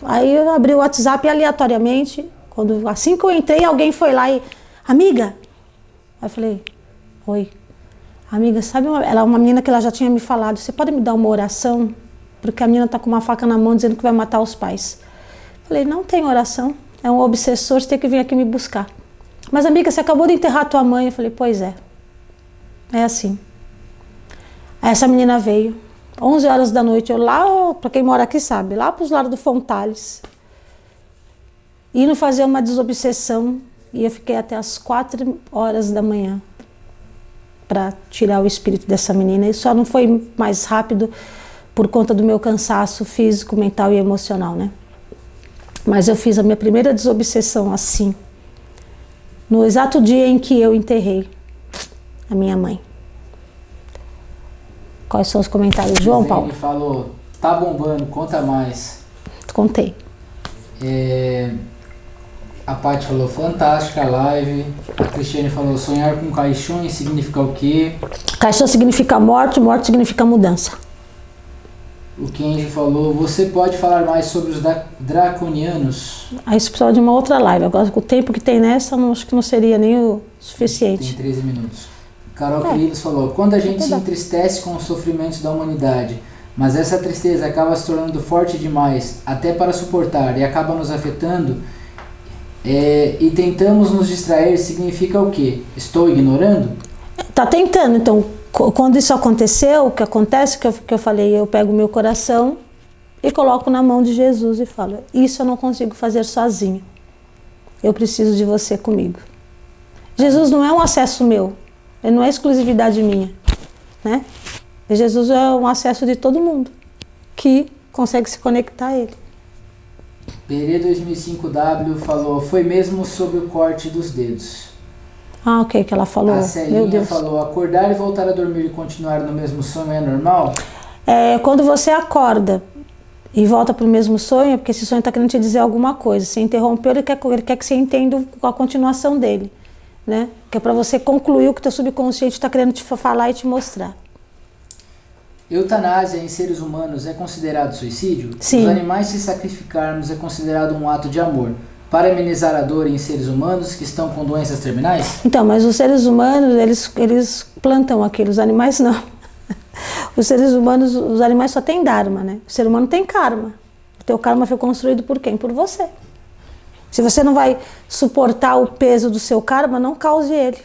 Aí eu abri o WhatsApp aleatoriamente, assim que eu entrei, alguém foi lá e, amiga? Aí eu falei, oi. Amiga, sabe, ela é uma menina que ela já tinha me falado, você pode me dar uma oração? Porque a menina tá com uma faca na mão dizendo que vai matar os pais. Eu falei, não tem oração. É um obsessor, você tem que vir aqui me buscar. Mas amiga, você acabou de enterrar tua mãe. Eu falei, pois é. É assim. Aí essa menina veio, 11 horas da noite, eu lá, pra quem mora aqui sabe, lá pros lados do Fontales, indo fazer uma desobsessão, e eu fiquei até as 4 horas da manhã para tirar o espírito dessa menina. E só não foi mais rápido por conta do meu cansaço físico, mental e emocional, né? Mas eu fiz a minha primeira desobsessão assim, no exato dia em que eu enterrei a minha mãe. Quais são os comentários, João Paulo? Ele falou, tá bombando, conta mais. Contei. A Paty falou, fantástica a live. A Cristiane falou, sonhar com caixões significa o quê? Caixão significa morte, morte significa mudança. O Kenji falou, você pode falar mais sobre os draconianos? Aí isso precisa de uma outra live. Agora, com o tempo que tem nessa, acho que não seria nem o suficiente. Tem 13 minutos. Carol Queridos falou, quando a gente se entristece com os sofrimentos da humanidade, mas essa tristeza acaba se tornando forte demais, até para suportar, e acaba nos afetando, e tentamos nos distrair, significa o quê? Estou ignorando? Tá tentando. Então, quando isso aconteceu, o que acontece, que eu falei, eu pego o meu coração e coloco na mão de Jesus e falo, isso eu não consigo fazer sozinho. Eu preciso de você comigo. Jesus não é um acesso meu, ele não é exclusividade minha, né? Jesus é um acesso de todo mundo que consegue se conectar a ele. Pere 2005W falou, foi mesmo sobre o corte dos dedos. Ah, ok, que ela falou. A Meu Celinha Deus. falou, acordar e voltar a dormir e continuar no mesmo sonho é normal? Quando você acorda e volta para o mesmo sonho, é porque esse sonho está querendo te dizer alguma coisa. Você interrompeu, ele quer que você entenda a continuação dele, né? Que é para você concluir o que o teu subconsciente está querendo te falar e te mostrar. Eutanásia em seres humanos é considerado suicídio? Sim. Os animais se sacrificarmos é considerado um ato de amor para amenizar a dor em seres humanos que estão com doenças terminais? Então, mas os seres humanos, eles plantam aquilo, os animais não. Os seres humanos, os animais só têm dharma, né? O ser humano tem karma. O teu karma foi construído por quem? Por você. Se você não vai suportar o peso do seu karma, não cause ele.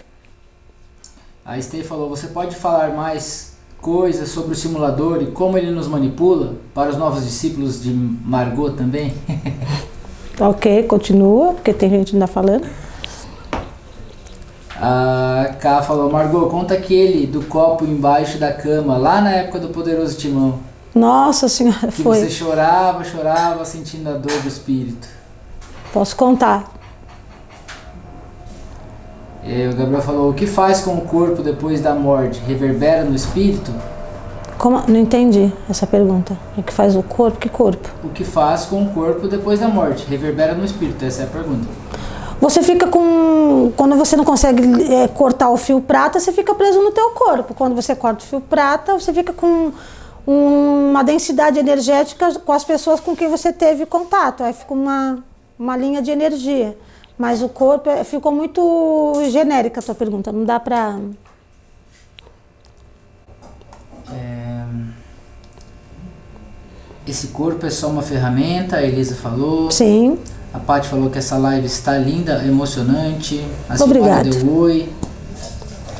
A Stey falou, você pode falar mais coisas sobre o simulador e como ele nos manipula para os novos discípulos de Margot também? Ok, continua, porque tem gente ainda falando. A Ká falou, Margot, conta aquele do copo embaixo da cama, lá na época do Poderoso Timão. Nossa Senhora, Que foi. você chorava, sentindo a dor do espírito. Posso contar. O Gabriel falou, o que faz com o corpo depois da morte? Reverbera no espírito? Como? Não entendi essa pergunta. O que faz o corpo? Que corpo? O que faz com o corpo depois da morte? Reverbera no espírito? Essa é a pergunta. Você fica com... Quando você não consegue cortar o fio prata, você fica preso no teu corpo. Quando você corta o fio prata, você fica com uma densidade energética com as pessoas com quem você teve contato. Aí fica uma linha de energia. Mas o corpo ficou muito genérica a tua pergunta. Não dá pra... Esse corpo é só uma ferramenta, a Elisa falou. Sim. A Paty falou que essa live está linda, emocionante. A Obrigada. Silmara deu oi.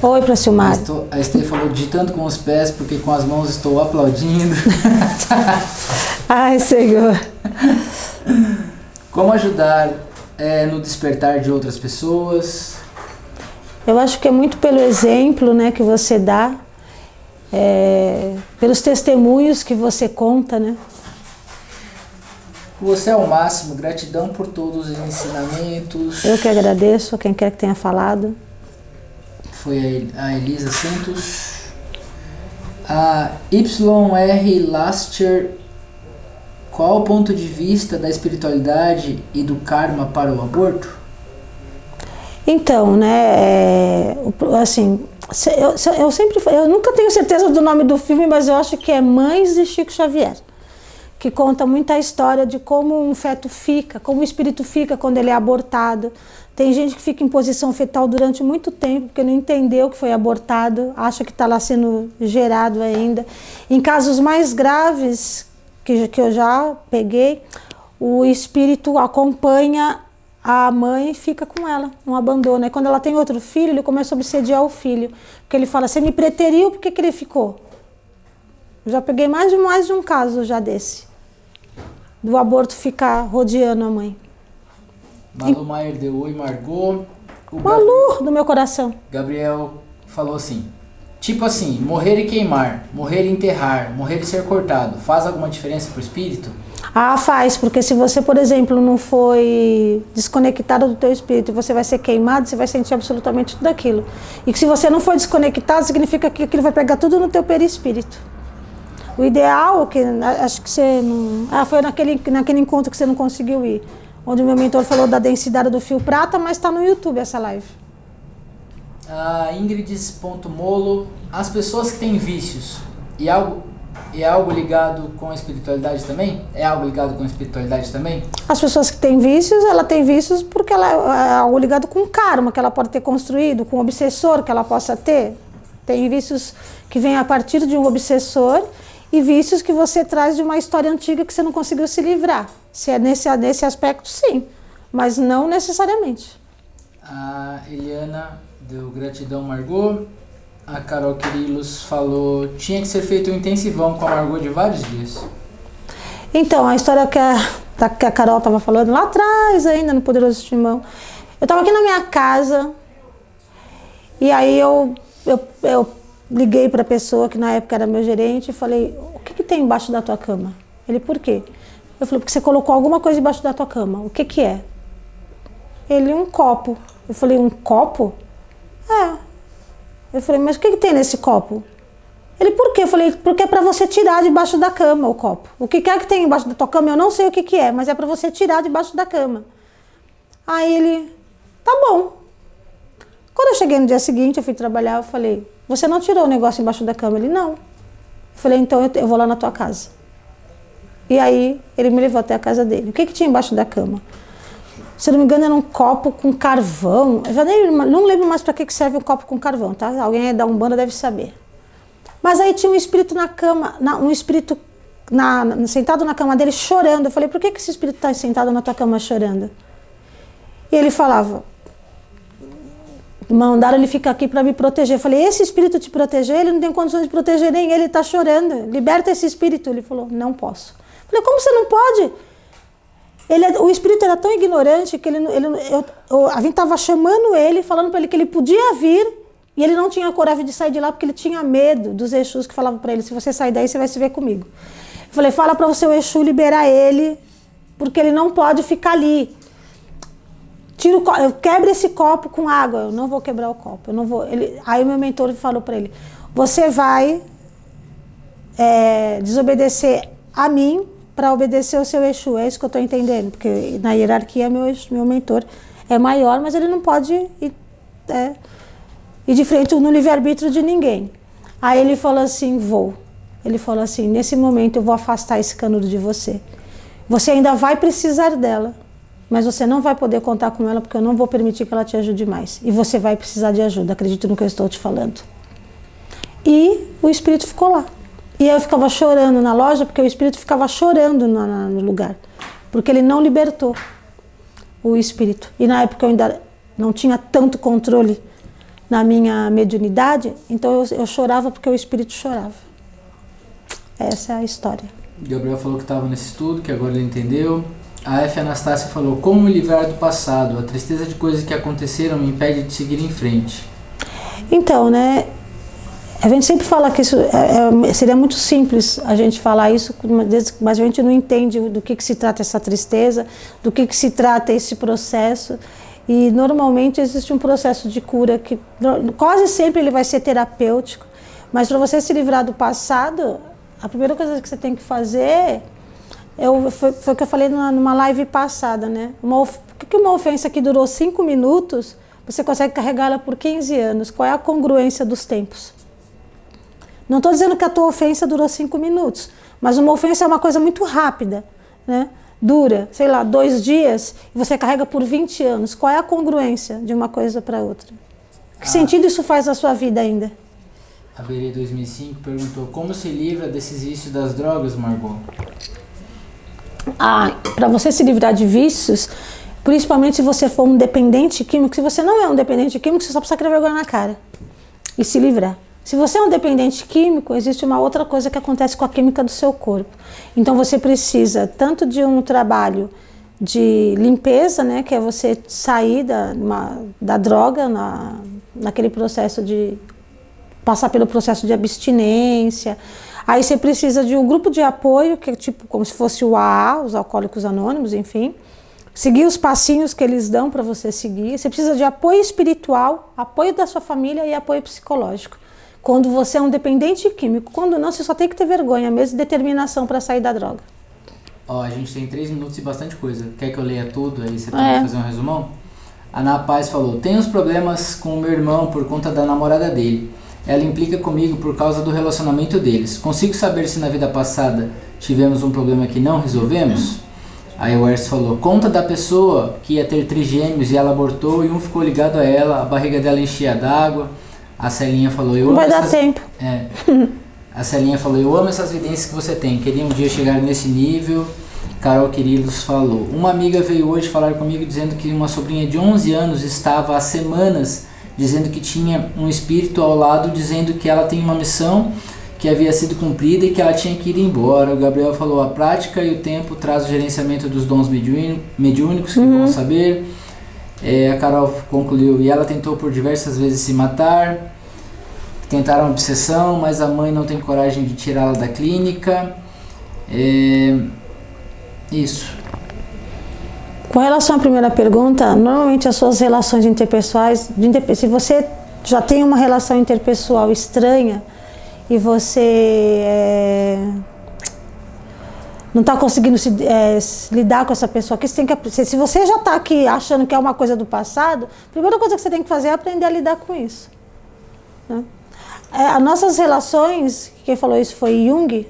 Oi pra Silmar. A Estê falou digitando com os pés, porque com as mãos estou aplaudindo. Ai, Senhor. Como ajudar no despertar de outras pessoas? Eu acho que é muito pelo exemplo, né, que você dá, pelos testemunhos que você conta, né? Você é o máximo, gratidão por todos os ensinamentos. Eu que agradeço a quem quer que tenha falado. Foi a Elisa Santos. A YR Laster, qual o ponto de vista da espiritualidade e do karma para o aborto? Então, né, assim, eu nunca tenho certeza do nome do filme, mas eu acho que é Mães de Chico Xavier, que conta muita história de como um feto fica, como o espírito fica quando ele é abortado. Tem gente que fica em posição fetal durante muito tempo, porque não entendeu que foi abortado, acha que está lá sendo gerado ainda. Em casos mais graves, que eu já peguei, o espírito acompanha a mãe e fica com ela, não abandona. E quando ela tem outro filho, ele começa a obsediar o filho, porque ele fala, você me preteriu, por que ele ficou? Eu já peguei mais de um caso já desse, do aborto ficar rodeando a mãe. Malu Maier deu oi, Margot. Malu do meu coração. Gabriel falou assim, Tipo assim, morrer e queimar, morrer e enterrar, morrer e ser cortado, faz alguma diferença pro espírito? Ah, faz, porque se você, por exemplo, não foi desconectado do teu espírito, você vai ser queimado, você vai sentir absolutamente tudo aquilo. E que se você não for desconectado, significa que aquilo vai pegar tudo no teu perispírito. O ideal, que acho que você não... foi naquele encontro que você não conseguiu ir, onde o meu mentor falou da densidade do fio prata, mas está no YouTube essa live. Ingrids.molo, as pessoas que têm vícios e algo ligado com a espiritualidade também? É algo ligado com a espiritualidade também? As pessoas que têm vícios, ela tem vícios porque ela é algo ligado com karma que ela pode ter construído, com obsessor que ela possa ter. Tem vícios que vêm a partir de um obsessor e vícios que você traz de uma história antiga que você não conseguiu se livrar. Se é nesse aspecto, sim, mas não necessariamente. A Eliana deu gratidão, Margot. A Carol Quirilos falou, tinha que ser feito um intensivão com a Margot de vários dias. Então, a história que a Carol estava falando lá atrás ainda, no Poderoso Timão. Eu estava aqui na minha casa e aí eu liguei para a pessoa que na época era meu gerente e falei, o que tem embaixo da tua cama? Ele, por quê? Eu falei, porque você colocou alguma coisa embaixo da tua cama. O que é? Ele, um copo. Eu falei, um copo? É. Eu falei, mas o que tem nesse copo? Ele, por quê? Eu falei, porque é para você tirar debaixo da cama o copo. O que quer que tem embaixo da tua cama, eu não sei o que é, mas é para você tirar debaixo da cama. Aí ele, tá bom. Quando eu cheguei no dia seguinte, eu fui trabalhar, eu falei, você não tirou o negócio embaixo da cama? Ele, não. Eu falei, então eu vou lá na tua casa. E aí ele me levou até a casa dele. O que tinha embaixo da cama? Se não me engano, era um copo com carvão. Eu já não lembro mais para que serve um copo com carvão, tá? Alguém da Umbanda deve saber. Mas aí tinha um espírito na cama, um espírito sentado na cama dele chorando. Eu falei, por que esse espírito está sentado na tua cama chorando? E ele falava, mandaram ele ficar aqui para me proteger. Eu falei, esse espírito te proteger? Ele não tem condições de proteger nem ele, está chorando. Liberta esse espírito. Ele falou, não posso. Eu falei, como você não pode? O espírito era tão ignorante que a gente estava chamando ele, falando para ele que ele podia vir, e ele não tinha coragem de sair de lá porque ele tinha medo dos Exus que falavam para ele, se você sair daí, você vai se ver comigo. Eu falei, fala para o seu Exu liberar ele, porque ele não pode ficar ali. Quebra esse copo com água. Eu não vou quebrar o copo. Eu não vou. Aí o meu mentor falou para ele, você vai desobedecer a mim para obedecer o seu Exu. É isso que eu estou entendendo, porque na hierarquia meu mentor é maior, mas ele não pode ir de frente no livre-arbítrio de ninguém. Aí ele falou assim, vou. Ele falou assim, nesse momento eu vou afastar esse canudo de você. Você ainda vai precisar dela, mas você não vai poder contar com ela porque eu não vou permitir que ela te ajude mais. E você vai precisar de ajuda, acredito no que eu estou te falando. E o espírito ficou lá. E eu ficava chorando na loja, porque o espírito ficava chorando no lugar. Porque ele não libertou o espírito. E na época eu ainda não tinha tanto controle na minha mediunidade, então eu chorava porque o espírito chorava. Essa é a história. Gabriel falou que estava nesse estudo, que agora ele entendeu. A F. Anastácia falou, como me livrar do passado? A tristeza de coisas que aconteceram me impede de seguir em frente. Então, né? A gente sempre fala que isso seria muito simples a gente falar isso, mas a gente não entende do que se trata essa tristeza, do que se trata esse processo. E normalmente existe um processo de cura que quase sempre ele vai ser terapêutico, mas para você se livrar do passado, a primeira coisa que você tem que fazer foi o que eu falei numa live passada, né? Por que uma ofensa que durou 5 minutos, você consegue carregá-la por 15 anos? Qual é a congruência dos tempos? Não estou dizendo que a tua ofensa durou 5 minutos, mas uma ofensa é uma coisa muito rápida, né? Dura, sei lá, 2 dias e você carrega por 20 anos. Qual é a congruência de uma coisa para outra? Que sentido isso faz na sua vida ainda? A Berê 2005 perguntou, como se livra desses vícios das drogas, Margot? Para você se livrar de vícios, principalmente se você for um dependente químico, se você não é um dependente químico, você só precisa criar vergonha na cara e se livrar. Se você é um dependente químico, existe uma outra coisa que acontece com a química do seu corpo. Então você precisa tanto de um trabalho de limpeza, né, que é você sair da droga, naquele processo de passar pelo processo de abstinência. Aí você precisa de um grupo de apoio, que é tipo como se fosse o AA, os Alcoólicos Anônimos, enfim. Seguir os passinhos que eles dão para você seguir. Você precisa de apoio espiritual, apoio da sua família e apoio psicológico. Quando você é um dependente químico. Quando não, você só tem que ter vergonha mesmo e determinação para sair da droga. Ó, a gente tem 3 minutos e bastante coisa. Quer que eu leia tudo? Aí você tem que fazer um resumão? A Ana Paz falou: tenho uns problemas com o meu irmão por conta da namorada dele. Ela implica comigo por causa do relacionamento deles. Consigo saber se na vida passada tivemos um problema que não resolvemos? Aí o Erso falou: conta da pessoa que ia ter trigêmeos e ela abortou e um ficou ligado a ela, a barriga dela enchia d'água. A Celinha falou: eu amo Vai dar tempo. A Celinha falou: eu amo essas evidências que você tem, queria um dia chegar nesse nível. Carol Quirilos falou: uma amiga veio hoje falar comigo dizendo que uma sobrinha de 11 anos estava há semanas dizendo que tinha um espírito ao lado dizendo que ela tem uma missão que havia sido cumprida e que ela tinha que ir embora. O Gabriel falou: a prática e o tempo traz o gerenciamento dos dons mediúnicos, que bom saber. A Carol concluiu: e ela tentou por diversas vezes se matar, tentaram obsessão, mas a mãe não tem coragem de tirá-la da clínica. Isso. Com relação à primeira pergunta, normalmente as suas relações interpessoais, se você já tem uma relação interpessoal estranha e você não está conseguindo lidar com essa pessoa aqui, você tem que, se você já está aqui achando que é uma coisa do passado, a primeira coisa que você tem que fazer é aprender a lidar com isso. Né? As nossas relações, quem falou isso foi Jung,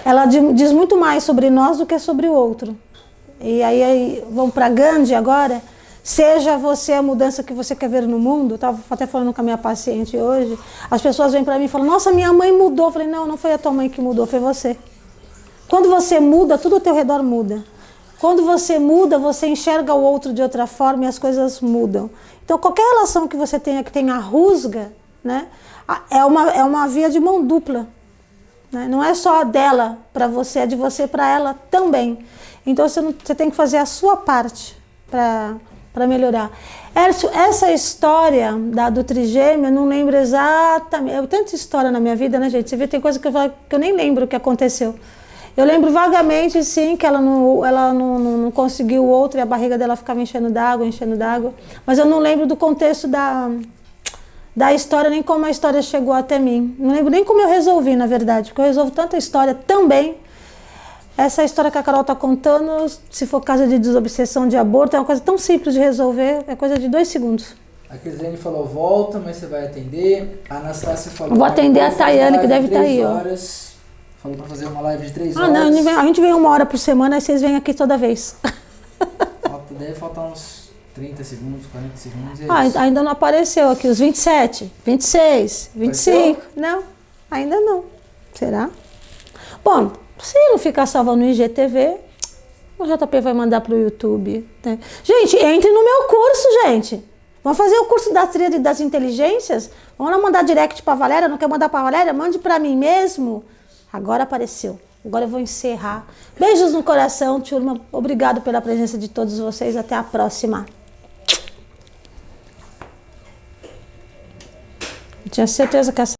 ela diz muito mais sobre nós do que sobre o outro. E aí vamos para Gandhi agora. Seja você a mudança que você quer ver no mundo. Eu estava até falando com a minha paciente hoje. As pessoas vêm para mim e falam: nossa, minha mãe mudou. Eu falei: não, não foi a tua mãe que mudou, foi você. Quando você muda, tudo ao teu redor muda. Quando você muda, você enxerga o outro de outra forma e as coisas mudam. Então qualquer relação que você tenha que tenha rusga, né, é uma via de mão dupla. Né? Não é só dela para você, é de você para ela também. Então você tem que fazer a sua parte para melhorar. Essa história do trigêmeo, eu não lembro exatamente. Eu tanta história na minha vida, né, gente? Você vê, tem coisa que eu nem lembro o que aconteceu. Eu lembro vagamente, sim, que ela não conseguiu o outro e a barriga dela ficava enchendo d'água. Mas eu não lembro do contexto da história, nem como a história chegou até mim. Não lembro nem como eu resolvi, na verdade, porque eu resolvo tanta história também. Essa história que a Carol está contando, se for caso de desobsessão de aborto, é uma coisa tão simples de resolver, é coisa de 2 segundos. A Crislene falou: volta, mas você vai atender. A Anastácia falou: vou atender a Tayane, que deve estar aí, ó. Falou para fazer uma live de 3 horas. Não, a gente vem 1 hora por semana, aí vocês vêm aqui toda vez. Deve faltar uns 30 segundos, 40 segundos. É isso. Ainda não apareceu aqui os 27, 26, 25. Apareceu? Não, ainda não. Será? Bom, se não ficar salvo no IGTV, o JP vai mandar para o YouTube. Né? Gente, entre no meu curso, gente. Vamos fazer o curso da tríade das inteligências? Vamos lá mandar direct para a Valéria? Não quer mandar para a Valéria? Mande para mim mesmo. Agora apareceu. Agora eu vou encerrar. Beijos no coração, turma. Obrigado pela presença de todos vocês. Até a próxima. Eu tinha certeza que essa